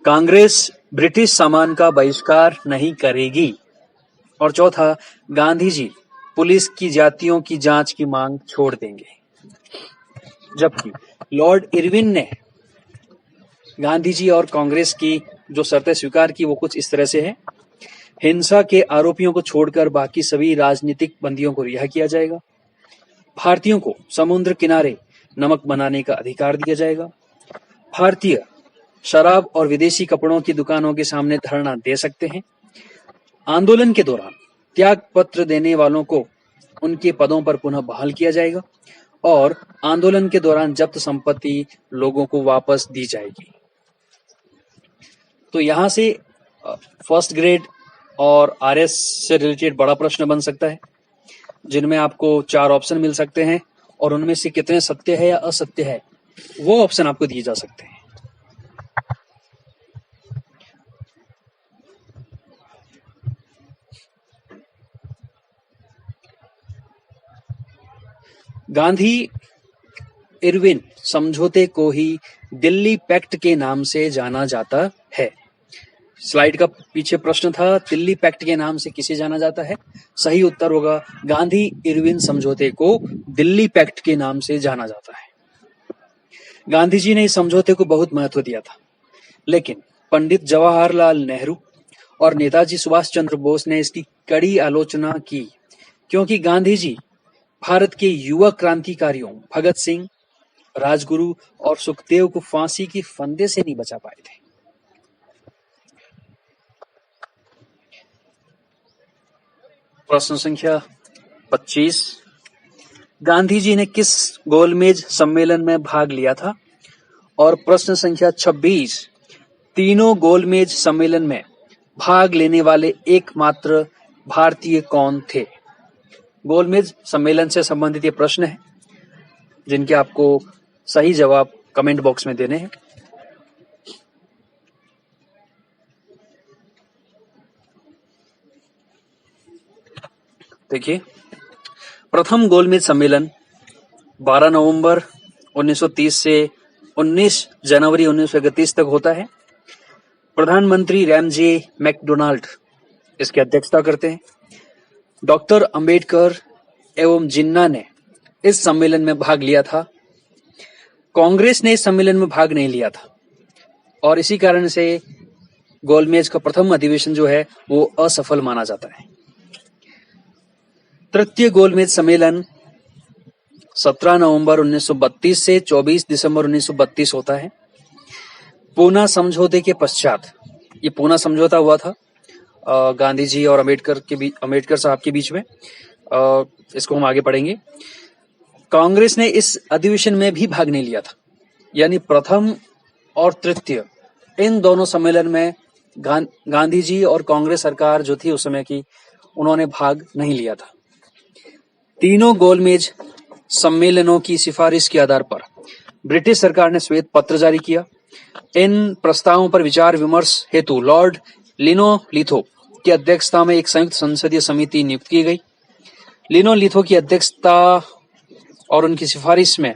कांग्रेस ब्रिटिश सामान का बहिष्कार नहीं करेगी। और चौथा, गांधी जी पुलिस की जातियों की जांच की मांग छोड़ देंगे। जबकि लॉर्ड इरविन ने गांधी जी और कांग्रेस की जो शर्तें स्वीकार की वो कुछ इस तरह से है। हिंसा के आरोपियों को छोड़कर बाकी सभी राजनीतिक बंदियों को रिहा किया जाएगा। भारतीयों को समुद्र किनारे नमक बनाने का अधिकार दिया जाएगा। भारतीय शराब और विदेशी कपड़ों की दुकानों के सामने धरना दे सकते हैं। आंदोलन के दौरान त्याग पत्र देने वालों को उनके पदों पर पुनः बहाल किया जाएगा और आंदोलन के दौरान जब्त संपत्ति लोगों को वापस दी जाएगी। तो यहाँ से फर्स्ट ग्रेड और आरएस से रिलेटेड बड़ा प्रश्न बन सकता है, जिनमें आपको 4 ऑप्शन मिल सकते हैं और उनमें से कितने सत्य है या असत्य है वो ऑप्शन आपको दिए जा सकते हैं। गांधी इरविन समझौते को ही दिल्ली पैक्ट के नाम से जाना जाता है। स्लाइड का पीछे प्रश्न था, दिल्ली पैक्ट के नाम से किसे जाना जाता है? सही उत्तर होगा गांधी इरविन समझौते को दिल्ली पैक्ट के नाम से जाना जाता है। गांधी जी ने इस समझौते को बहुत महत्व दिया था, लेकिन पंडित जवाहरलाल नेहरू और नेताजी सुभाष चंद्र बोस ने इसकी कड़ी आलोचना की, क्योंकि गांधी जी भारत के युवा क्रांतिकारियों भगत सिंह, राजगुरु और सुखदेव को फांसी की फंदे से नहीं बचा पाए थे। प्रश्न संख्या 25, गांधी जी ने किस गोलमेज सम्मेलन में भाग लिया था? और प्रश्न संख्या 26, तीनों गोलमेज सम्मेलन में भाग लेने वाले एकमात्र भारतीय कौन थे? गोलमेज सम्मेलन से संबंधित ये प्रश्न है, जिनके आपको सही जवाब कमेंट बॉक्स में देने हैं। देखिए, प्रथम गोलमेज सम्मेलन 12 नवंबर 1930 से 19 जनवरी 1931 तक होता है। प्रधानमंत्री रैमजे मैकडोनाल्ड इसकी अध्यक्षता करते हैं। डॉक्टर अंबेडकर एवं जिन्ना ने इस सम्मेलन में भाग लिया था। कांग्रेस ने इस सम्मेलन में भाग नहीं लिया था और इसी कारण से गोलमेज का प्रथम अधिवेशन जो है वो असफल माना जाता है। तृतीय गोलमेज सम्मेलन 17 नवंबर 1932 से 24 दिसंबर 1932 होता है। पूना समझौते के पश्चात, ये पूना समझौता हुआ था गांधी जी और अम्बेडकर साहब के बीच में। इसको हम आगे पढ़ेंगे। कांग्रेस ने इस अधिवेशन में भी भाग नहीं लिया था, यानी प्रथम और तृतीय इन दोनों सम्मेलन में गांधी जी और कांग्रेस सरकार जो थी उस समय की, उन्होंने भाग नहीं लिया था। तीनों गोलमेज सम्मेलनों की सिफारिश के आधार पर ब्रिटिश सरकार ने श्वेत पत्र जारी किया। इन प्रस्तावों पर विचार विमर्श हेतु लॉर्ड लिनो-लिथो की अध्यक्षता में एक संयुक्त संसदीय समिति नियुक्त की गई। लिनो-लिथो की अध्यक्षता और उनकी सिफारिश में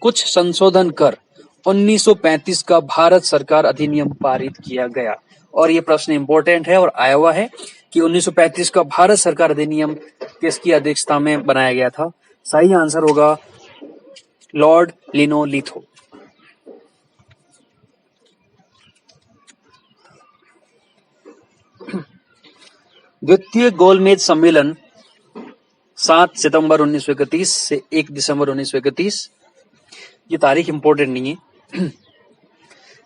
कुछ संशोधन कर 1935 का भारत सरकार अधिनियम पारित किया गया। और ये प्रश्न इंपॉर्टेंट है और आया हुआ है कि 1935 का भारत सरकार अधिनियम किसकी अध्यक्षता में बनाया गया था? सही आंसर होगा लॉर्ड लिनो-लिथो। द्वितीय गोलमेज सम्मेलन 7 सितंबर 1931 से 1 दिसंबर 1931। ये तारीख इंपॉर्टेंट नहीं है।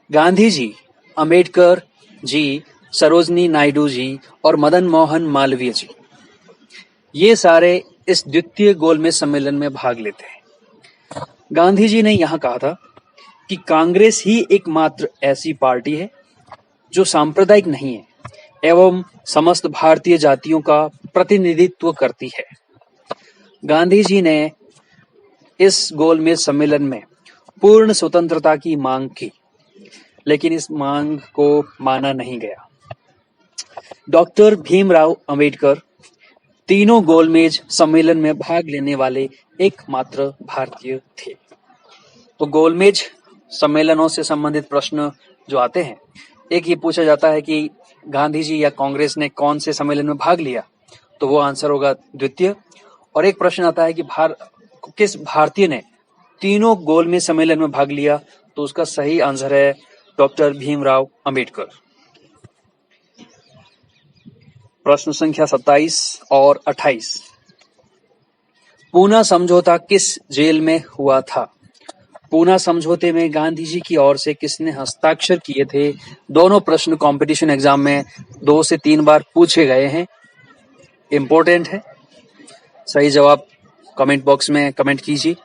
गांधी जी, अंबेडकर जी, सरोजनी नायडू जी और मदन मोहन मालवीय जी, ये सारे इस द्वितीय गोलमेज सम्मेलन में भाग लेते हैं। गांधी जी ने यहां कहा था कि कांग्रेस ही एकमात्र ऐसी पार्टी है जो सांप्रदायिक नहीं है एवं समस्त भारतीय जातियों का प्रतिनिधित्व करती है। गांधी जी ने इस गोलमेज सम्मेलन में पूर्ण स्वतंत्रता की मांग की, लेकिन इस मांग को माना नहीं गया। डॉक्टर भीमराव अंबेडकर तीनों गोलमेज सम्मेलन में भाग लेने वाले एकमात्र भारतीय थे। तो गोलमेज सम्मेलनों से संबंधित प्रश्न जो आते हैं, एक ये पूछा जाता है कि गांधी जी या कांग्रेस ने कौन से सम्मेलन में भाग लिया, तो वो आंसर होगा द्वितीय। और एक प्रश्न आता है कि किस भारतीय ने तीनों गोलमेज सम्मेलन में भाग लिया, तो उसका सही आंसर है डॉक्टर भीमराव अंबेडकर। प्रश्न संख्या 27 और 28। पूना समझौता किस जेल में हुआ था? पूना समझौते में गांधी जी की ओर से किसने हस्ताक्षर किए थे? दोनों प्रश्न कंपटीशन एग्जाम में 2 से 3 बार पूछे गए हैं, इंपॉर्टेंट है। सही जवाब कमेंट बॉक्स में कमेंट कीजिए।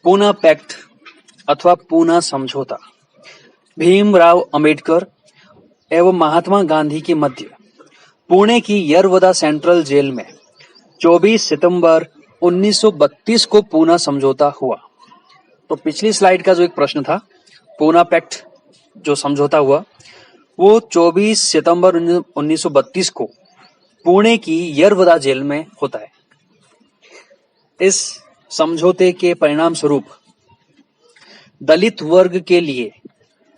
पूना पैक्ट अथवा पूना समझौता भीमराव अंबेडकर एवं महात्मा गांधी के मध्य पुणे की यरवदा सेंट्रल जेल में 24 सितंबर 1932 को पूना समझौता हुआ। तो पिछली स्लाइड का जो एक प्रश्न था, पूना पैक्ट जो समझौता हुआ वो 24 सितंबर 1932 को पुणे की यरवदा जेल में होता है। इस समझौते के परिणाम स्वरूप दलित वर्ग के लिए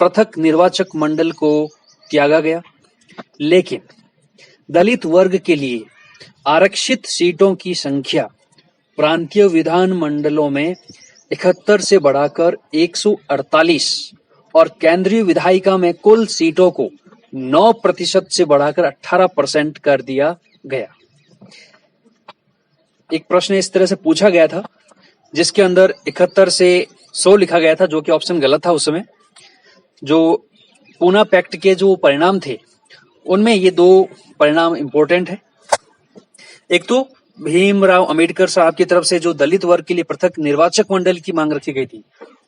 पृथक निर्वाचक मंडल को त्यागा गया, लेकिन दलित वर्ग के लिए आरक्षित सीटों की संख्या प्रांतीय विधान मंडलों में 71 से बढ़ाकर 148 और केंद्रीय विधायिका में कुल सीटों को 9% से बढ़ाकर 18% कर दिया गया। एक प्रश्न इस तरह से पूछा गया था जिसके अंदर 71 से 100 लिखा गया था, जो कि ऑप्शन गलत था उस समय। जो पूना पैक्ट के जो परिणाम थे उनमें ये 2 परिणाम इंपॉर्टेंट है। एक तो भीमराव अंबेडकर साहब की तरफ से जो दलित वर्ग के लिए पृथक निर्वाचक मंडल की मांग रखी गई थी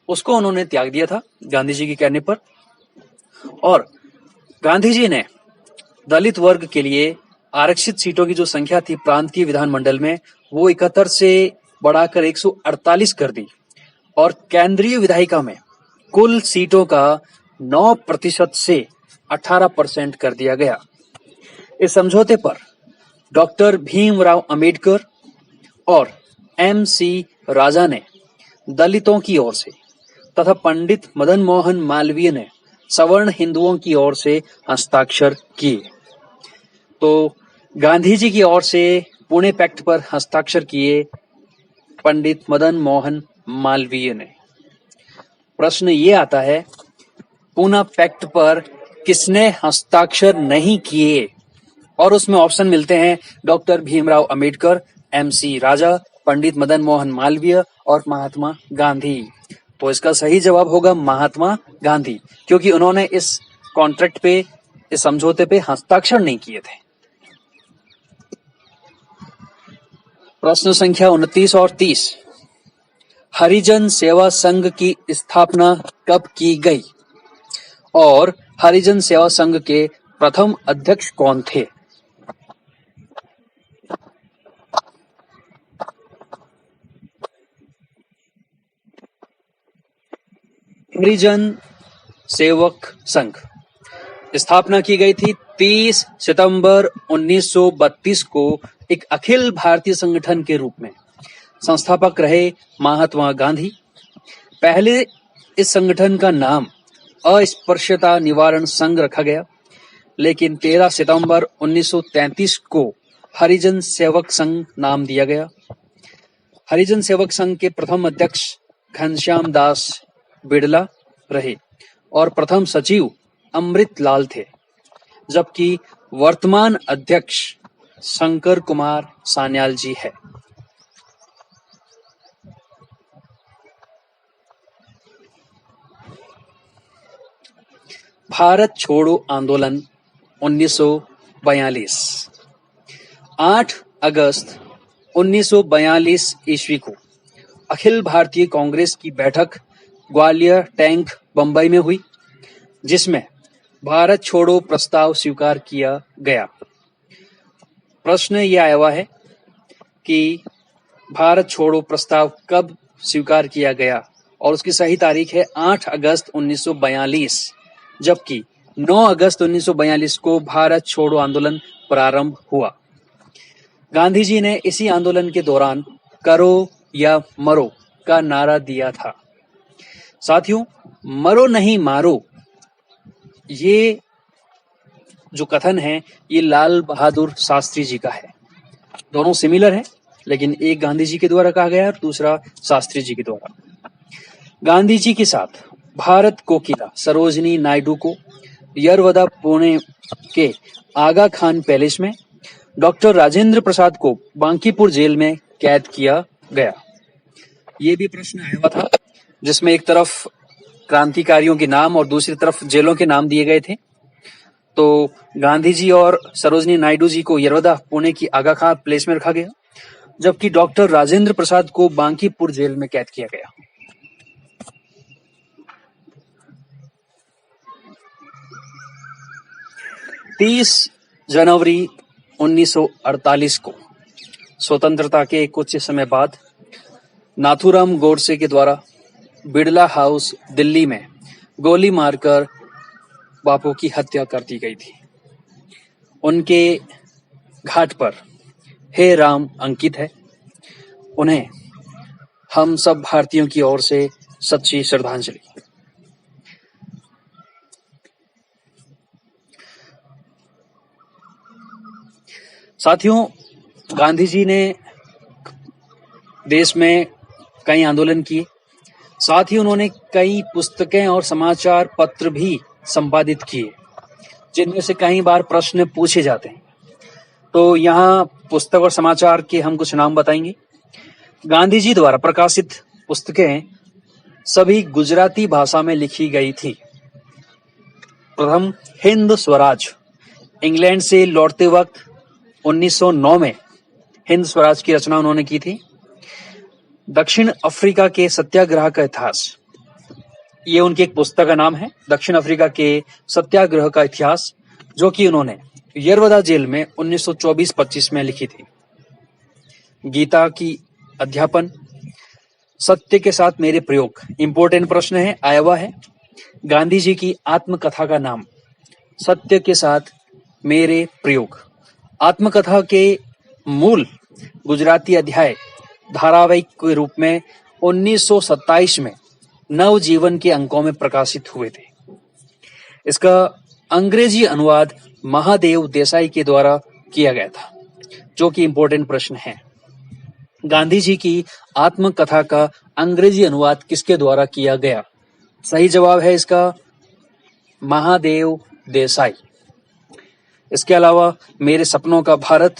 उसको उन्होंने त्याग दिया था गांधी जी के कहने पर, और गांधी जी ने दलित वर्ग के लिए आरक्षित सीटों की जो संख्या थी प्रांतीय विधानमंडल में वो 71 से बढ़ाकर 148 कर दी और केंद्रीय विधायिका में कुल सीटों का 9% से 18% कर दिया गया। इस समझौते पर डॉक्टर भीमराव अंबेडकर और MC राजा ने दलितों की ओर से तथा पंडित मदन मोहन मालवीय ने सवर्ण हिंदुओं की ओर से हस्ताक्षर किए। तो गांधी जी की ओर से पुणे पैक्ट पर हस्ताक्षर किए पंडित मदन मोहन मालवीय ने। प्रश्न ये आता है, पूना पैक्ट पर किसने हस्ताक्षर नहीं किए? और उसमें ऑप्शन मिलते हैं डॉक्टर भीमराव अंबेडकर, MC राजा, पंडित मदन मोहन मालवीय और महात्मा गांधी। तो इसका सही जवाब होगा महात्मा गांधी, क्योंकि उन्होंने इस कॉन्ट्रैक्ट पे, इस समझौते पे हस्ताक्षर नहीं किए थे। प्रश्न संख्या 29 और 30। हरिजन सेवा संघ की स्थापना कब की गई और हरिजन सेवा संघ के प्रथम अध्यक्ष कौन थे? हरिजन सेवक संघ स्थापना की गई थी 30 सितंबर 1932 को एक अखिल भारतीय संगठन के रूप में। संस्थापक रहे महात्मा गांधी। पहले इस संगठन का नाम अस्पृश्यता निवारण संघ रखा गया, लेकिन 13 सितंबर 1933 को हरिजन सेवक संघ नाम दिया गया। हरिजन सेवक संघ के प्रथम अध्यक्ष घनश्याम दास बिड़ला रहे और प्रथम सचिव अमृत लाल थे, जबकि वर्तमान अध्यक्ष शंकर कुमार सान्याल जी है। भारत छोड़ो आंदोलन 1942। 8 अगस्त 1942 ईस्वी को अखिल भारतीय कांग्रेस की बैठक ग्वालियर टैंक बंबई में हुई, जिसमें भारत छोड़ो प्रस्ताव स्वीकार किया गया। प्रश्न यह आया हुआ है कि भारत छोड़ो प्रस्ताव कब स्वीकार किया गया, और उसकी सही तारीख है 8 अगस्त 1942, जबकि 9 अगस्त 1942 को भारत छोड़ो आंदोलन प्रारंभ हुआ। गांधी जी ने इसी आंदोलन के दौरान करो या मरो का नारा दिया था। साथियों, मरो नहीं मारो, ये जो कथन है ये लाल बहादुर शास्त्री जी का है। दोनों सिमिलर हैं, लेकिन एक गांधी जी के द्वारा कहा गया है और दूसरा शास्त्री जी के द्वारा। गांधी जी के साथ भारत कोकिला सरोजिनी नायडू को यरवदा पुणे के आगा खान पैलेस में, डॉक्टर राजेंद्र प्रसाद को बांकीपुर जेल में कैद किया गया। ये भी प्रश्न आया हुआ था, जिसमें एक तरफ क्रांतिकारियों के नाम और दूसरी तरफ जेलों के नाम दिए गए थे। तो गांधी जी और सरोजिनी नायडू जी को यरवदा पुणे की आगा खान प्लेस में रखा गया, जबकि डॉक्टर राजेंद्र प्रसाद को बांकीपुर जेल में कैद किया गया। जनवरी 1948 को स्वतंत्रता के कुछ समय बाद नाथूराम गोडसे के द्वारा बिड़ला हाउस दिल्ली में गोली मारकर बापू की हत्या कर दी गई थी। उनके घाट पर हे राम अंकित है। उन्हें हम सब भारतीयों की ओर से सच्ची श्रद्धांजलि। साथियों, गांधी जी ने देश में कई आंदोलन किए, साथ ही उन्होंने कई पुस्तकें और समाचार पत्र भी संपादित किए, जिनमें से कई बार प्रश्न पूछे जाते हैं। तो यहाँ पुस्तक और समाचार के हम कुछ नाम बताएंगे। गांधी जी द्वारा प्रकाशित पुस्तकें सभी गुजराती भाषा में लिखी गई थी। प्रथम हिंद स्वराज, इंग्लैंड से लौटते वक्त 1909 में हिंद स्वराज की रचना उन्होंने की थी। दक्षिण अफ्रीका के सत्याग्रह का इतिहास, ये उनकी एक पुस्तक का नाम है, दक्षिण अफ्रीका के सत्याग्रह का इतिहास, जो कि उन्होंने यरवदा जेल में 1924-25 में लिखी थी। गीता की अध्यापन, सत्य के साथ मेरे प्रयोग, इंपॉर्टेंट प्रश्न है, आया हुआ है। गांधी जी की आत्मकथा का नाम, सत्य के साथ मेरे प्रयोग। आत्मकथा के मूल गुजराती अध्याय धारावाहिक के रूप में 1927 में नवजीवन के अंकों में प्रकाशित हुए थे। इसका अंग्रेजी अनुवाद महादेव देसाई के द्वारा किया गया था, जो कि इंपॉर्टेंट प्रश्न है। गांधी जी की आत्मकथा का अंग्रेजी अनुवाद किसके द्वारा किया गया? सही जवाब है इसका महादेव देसाई। इसके अलावा मेरे सपनों का भारत,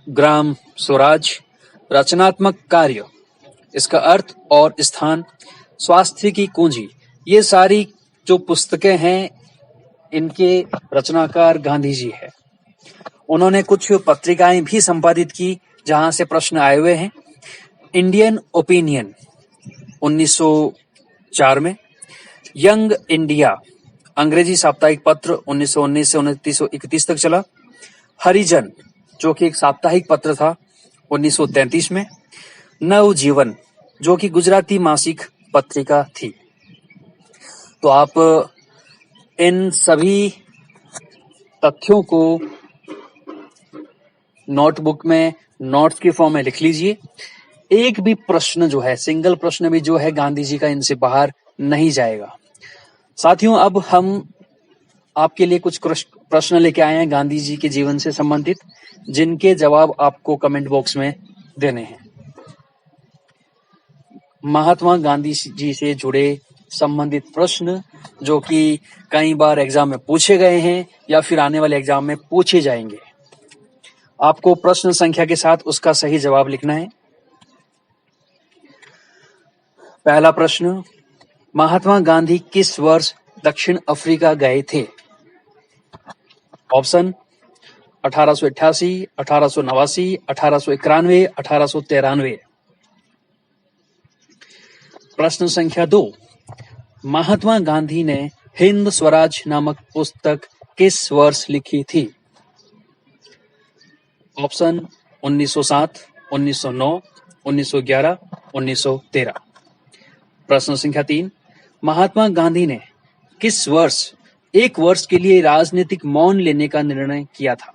ग्राम स्वराज, रचनात्मक कार्य, इसका अर्थ और स्थान, स्वास्थ्य की कुंजी, ये सारी जो पुस्तकें हैं इनके रचनाकार गांधी जी है। उन्होंने कुछ पत्रिकाएं भी संपादित की जहां से प्रश्न आए हुए हैं। इंडियन ओपिनियन 1904 में, यंग इंडिया अंग्रेजी साप्ताहिक पत्र 1919 से 1931 तक चला। हरिजन, जो कि एक साप्ताहिक पत्र था, 1933 में। नवजीवन, जो कि गुजराती मासिक पत्रिका थी। तो आप इन सभी तथ्यों को नोटबुक में नोट्स की फॉर्म में लिख लीजिए। एक भी प्रश्न जो है, सिंगल प्रश्न भी जो है गांधी जी का, इनसे बाहर नहीं जाएगा। साथियों, अब हम आपके लिए कुछ प्रश्न लेके आए हैं गांधी जी के जीवन से संबंधित, जिनके जवाब आपको कमेंट बॉक्स में देने हैं। महात्मा गांधी जी से जुड़े संबंधित प्रश्न जो कि कई बार एग्जाम में पूछे गए हैं या फिर आने वाले एग्जाम में पूछे जाएंगे। आपको प्रश्न संख्या के साथ उसका सही जवाब लिखना है। पहला प्रश्न, महात्मा गांधी किस वर्ष दक्षिण अफ्रीका गए थे? ऑप्शन 1888, 1889, 1891, 1893। प्रश्न संख्या 2, महात्मा गांधी ने हिंद स्वराज नामक पुस्तक किस वर्ष लिखी थी? ऑप्शन 1907, 1909, 1911, 1913। प्रश्न संख्या 3, महात्मा गांधी ने किस वर्ष एक वर्ष के लिए राजनीतिक मौन लेने का निर्णय किया था?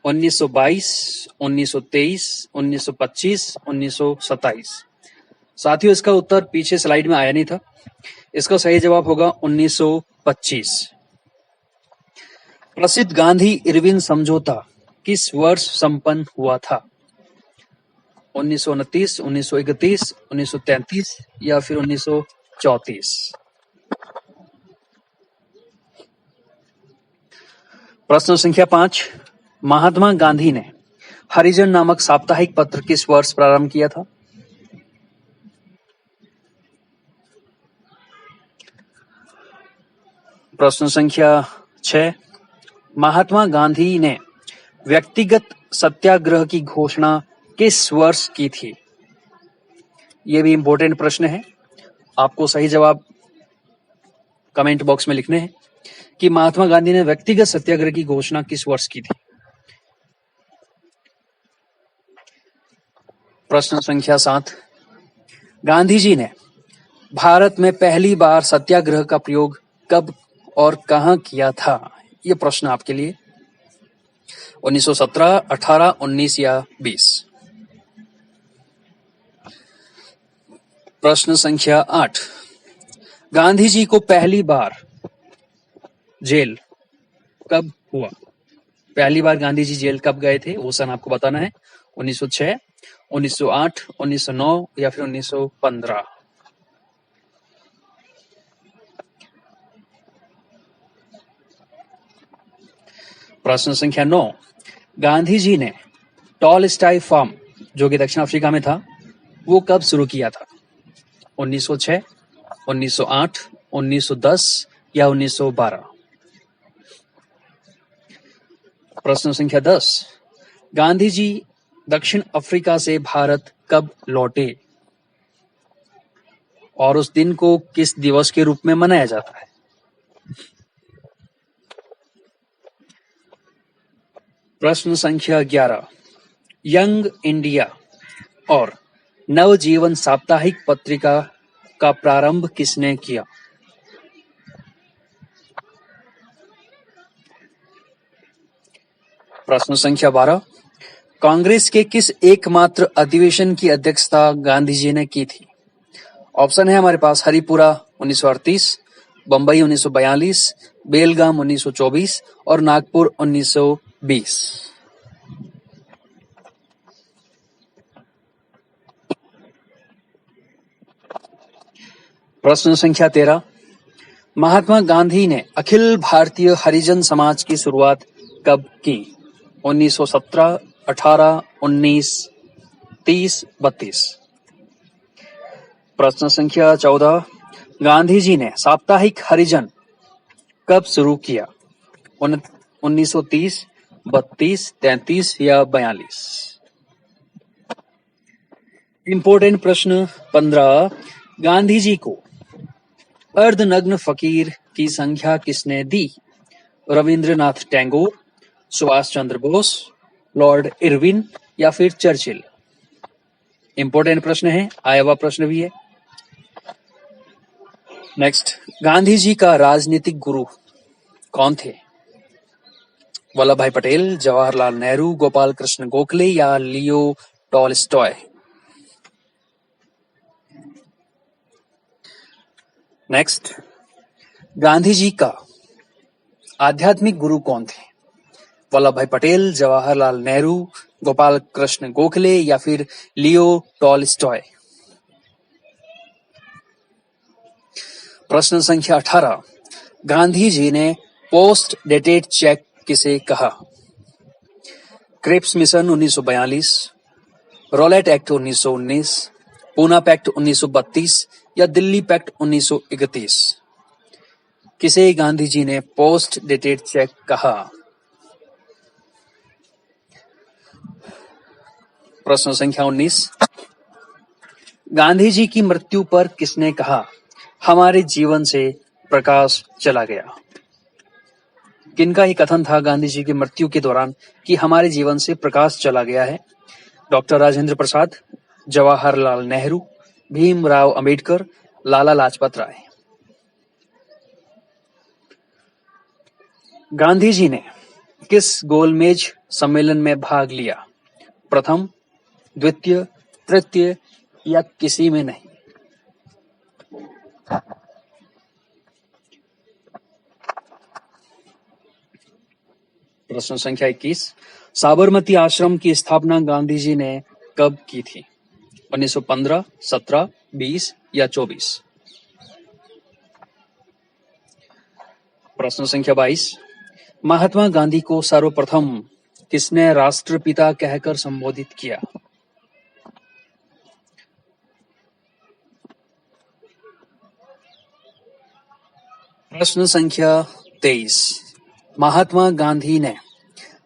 1922, 1923, 1925, 1927। साथियों, इसका उत्तर पीछे स्लाइड में आया नहीं था। इसका सही जवाब होगा 1925। प्रसिद्ध गांधी इरविन समझौता किस वर्ष संपन्न हुआ था? 1929, 1931, 1933 या फिर 1934? प्रश्न संख्या 5, महात्मा गांधी ने हरिजन नामक साप्ताहिक पत्र किस वर्ष प्रारंभ किया था? प्रश्न संख्या 6, महात्मा गांधी ने व्यक्तिगत सत्याग्रह की घोषणा किस वर्ष की थी? यह भी इंपॉर्टेंट प्रश्न है। आपको सही जवाब कमेंट बॉक्स में लिखने हैं कि महात्मा गांधी ने व्यक्तिगत सत्याग्रह की घोषणा किस वर्ष की थी। प्रश्न संख्या 7, गांधी जी ने भारत में पहली बार सत्याग्रह का प्रयोग कब और कहां किया था? यह प्रश्न आपके लिए 1917, 18, 19 या 20। प्रश्न संख्या 8, गांधी जी को पहली बार जेल कब हुआ? पहली बार गांधी जी जेल कब गए थे वो सन आपको बताना है। 1906, 1908, 1909 या फिर 1915। प्रश्न संख्या 9, गांधी जी ने टॉलस्टॉय फार्म जो कि दक्षिण अफ्रीका में था वो कब शुरू किया था? 1906, 1908, 1910 या 1912? प्रश्न संख्या 10, गांधी जी दक्षिण अफ्रीका से भारत कब लौटे और उस दिन को किस दिवस के रूप में मनाया जाता है? प्रश्न संख्या 11, यंग इंडिया और नवजीवन साप्ताहिक पत्रिका का प्रारंभ किसने किया? प्रश्न संख्या 12, कांग्रेस के किस एकमात्र अधिवेशन की अध्यक्षता गांधी जी ने की थी? ऑप्शन है हमारे पास हरिपुरा 1938, बंबई 1942, बेलगाम 1924 और नागपुर 1920। प्रश्न संख्या 13, महात्मा गांधी ने अखिल भारतीय हरिजन समाज की शुरुआत कब की? 1917, 18, 19, 30, 32। प्रश्न संख्या 14, गांधी जी ने साप्ताहिक हरिजन कब शुरू किया? 1930, 32, 33 या 42? इंपॉर्टेंट प्रश्न 15, गांधी जी को अर्धनग्न फकीर की संख्या किसने दी? रविंद्रनाथ टैगोर, सुभाष चंद्र बोस, लॉर्ड इरविन या फिर चर्चिल? इंपॉर्टेंट प्रश्न है, आया हुआ प्रश्न भी है। नेक्स्ट, गांधी जी का राजनीतिक गुरु कौन थे? वल्लभ भाई पटेल, जवाहरलाल नेहरू, गोपाल कृष्ण गोखले या लियो टॉलस्टॉय? नेक्स्ट, गांधी जी का आध्यात्मिक गुरु कौन थे? वल्लभ भाई पटेल, जवाहरलाल नेहरू, गोपाल कृष्ण गोखले या फिर लियो टॉलस्टॉय? प्रश्न संख्या 18, गांधी जी ने पोस्ट डेटेड चेक किसे कहा? Cripps mission 1942, Rowlatt act 1919, Poona pact 1932 या दिल्ली पैक्ट 1931? किसे गांधी जी ने पोस्ट डेटेड चेक कहा? प्रश्न संख्या 19, गांधी जी की मृत्यु पर किसने कहा, हमारे जीवन से प्रकाश चला गया? किनका ही कथन था गांधी जी की मृत्यु के दौरान कि हमारे जीवन से प्रकाश चला गया है? डॉक्टर राजेंद्र प्रसाद, जवाहरलाल नेहरू, भीमराव अंबेडकर, लाला लाजपत राय? गांधी जी ने किस गोलमेज सम्मेलन में भाग लिया? प्रथम, द्वितीय, तृतीय या किसी में नहीं? प्रश्न संख्या 21, साबरमती आश्रम की स्थापना गांधी जी ने कब की थी? 1915, 17, 20 या 24? प्रश्न संख्या 22, महात्मा गांधी को सर्वप्रथम किसने राष्ट्रपिता कहकर संबोधित किया? प्रश्न संख्या 23, महात्मा गांधी ने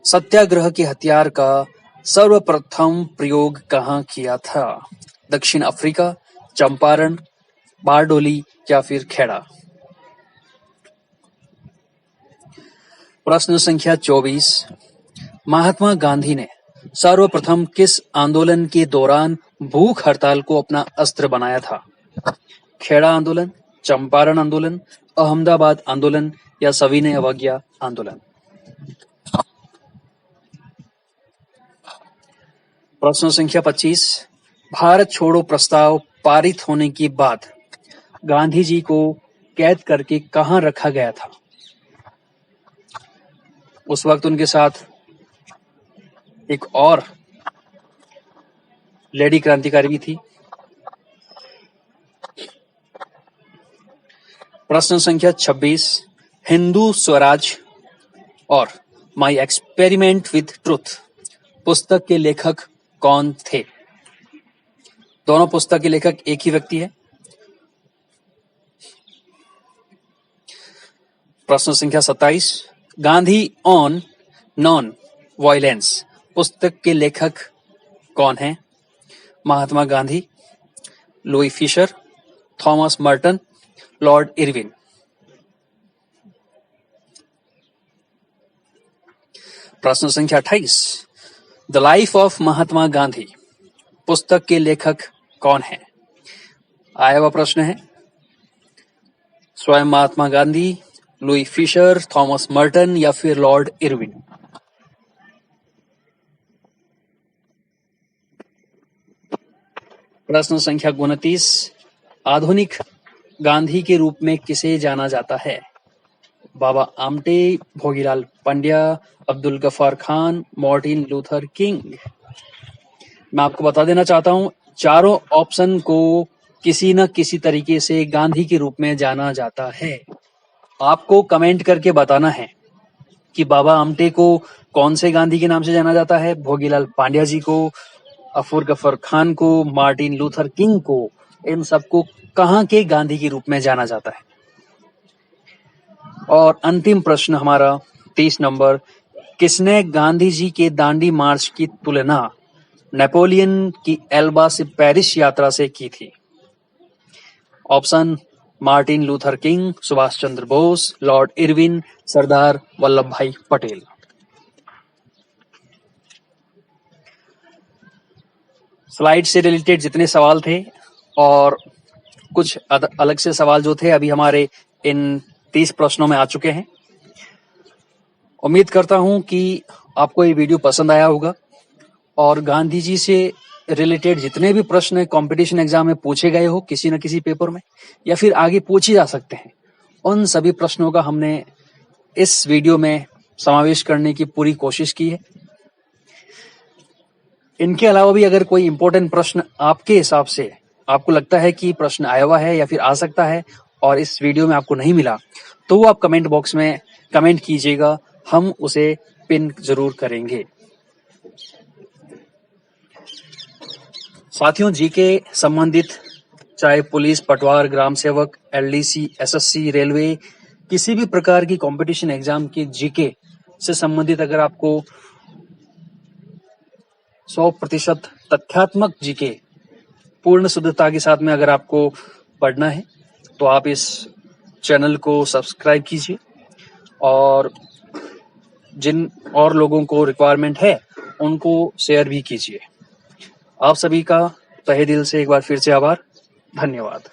सत्याग्रह के हथियार का सर्वप्रथम प्रयोग कहाँ किया था? दक्षिण अफ्रीका, चंपारण, बारडोली या फिर खेड़ा? प्रश्न संख्या 24, महात्मा गांधी ने सर्वप्रथम किस आंदोलन के दौरान भूख हड़ताल को अपना अस्त्र बनाया था? खेड़ा आंदोलन, चंपारण आंदोलन, अहमदाबाद आंदोलन या सविनय अवज्ञा आंदोलन? प्रश्न संख्या 25, भारत छोड़ो प्रस्ताव पारित होने के बाद गांधी जी को कैद करके कहां रखा गया था? उस वक्त उनके साथ एक और लेडी क्रांतिकारी भी थी। प्रश्न संख्या 26, हिंदू स्वराज और माई एक्सपेरिमेंट विथ ट्रुथ पुस्तक के लेखक कौन थे? दोनों पुस्तक के लेखक एक ही व्यक्ति है। प्रश्न संख्या 27, गांधी ऑन नॉन वायलेंस पुस्तक के लेखक कौन हैं? Mahatma Gandhi, Louis Fischer, Thomas Merton, Lord Irwin? प्रश्न संख्या 28, the life of Mahatma Gandhi पुस्तक के लेखक कौन है? आया हुआ प्रश्न है। स्वयं Mahatma Gandhi, Louis Fischer, Thomas Merton या फिर लॉर्ड इरविन? प्रश्न संख्या 29, आधुनिक गांधी के रूप में किसे जाना जाता है? Baba Amte, Bhogilal Pandya, Abdul Ghaffar Khan, Martin Luther King? मैं आपको बता देना चाहता हूं, चारों ऑप्शन को किसी न किसी तरीके से गांधी के रूप में जाना जाता है। आपको कमेंट करके बताना है कि बाबा आमटे को कौन से गांधी के नाम से जाना जाता है, भोगीलाल पांड्या जी को, अब्दुल गफ्फार खान को, मार्टिन लूथर किंग को, इन सबको कहां के गांधी के रूप में जाना जाता है। और अंतिम प्रश्न हमारा 30 नंबर, किसने गांधी जी के दांडी मार्च की तुलना नेपोलियन की एल्बा से पेरिस यात्रा से की थी? Option, Martin Luther King, Subhash Chandra Bose, Lord Irwin, Sardar Vallabh Bhai Patel? Slide से रिलेटेड जितने सवाल थे और कुछ अलग से सवाल जो थे अभी हमारे इन 30 प्रश्नों में आ चुके हैं। उम्मीद करता हूं कि आपको ये वीडियो पसंद आया होगा और गांधी जी से रिलेटेड जितने भी प्रश्न कंपटीशन एग्जाम में पूछे गए हो किसी न किसी पेपर में या फिर आगे पूछे जा सकते हैं, उन सभी प्रश्नों का हमने इस वीडियो में समावेश करने की पूरी कोशिश की है। इनके अलावा भी अगर कोई इंपॉर्टेंट प्रश्न आपके हिसाब से आपको लगता है कि प्रश्न आया हुआ है या फिर आ सकता है और इस वीडियो में आपको नहीं मिला, तो वो आप कमेंट बॉक्स में कमेंट कीजिएगा, हम उसे पिन जरूर करेंगे। साथियों, जीके संबंधित चाहे पुलिस, पटवार, ग्राम सेवक, एलडीसी, एसएससी, रेलवे, किसी भी प्रकार की कंपटीशन एग्जाम की जीके से संबंधित अगर आपको 100% तथ्यात्मक जीके पूर्ण शुद्धता के साथ में अगर आपको पढ़ना है तो आप इस चैनल को सब्सक्राइब कीजिए और जिन और लोगों को रिक्वायरमेंट है उनको शेयर भी कीजिए। आप सभी का तहे दिल से एक बार फिर से आभार, धन्यवाद।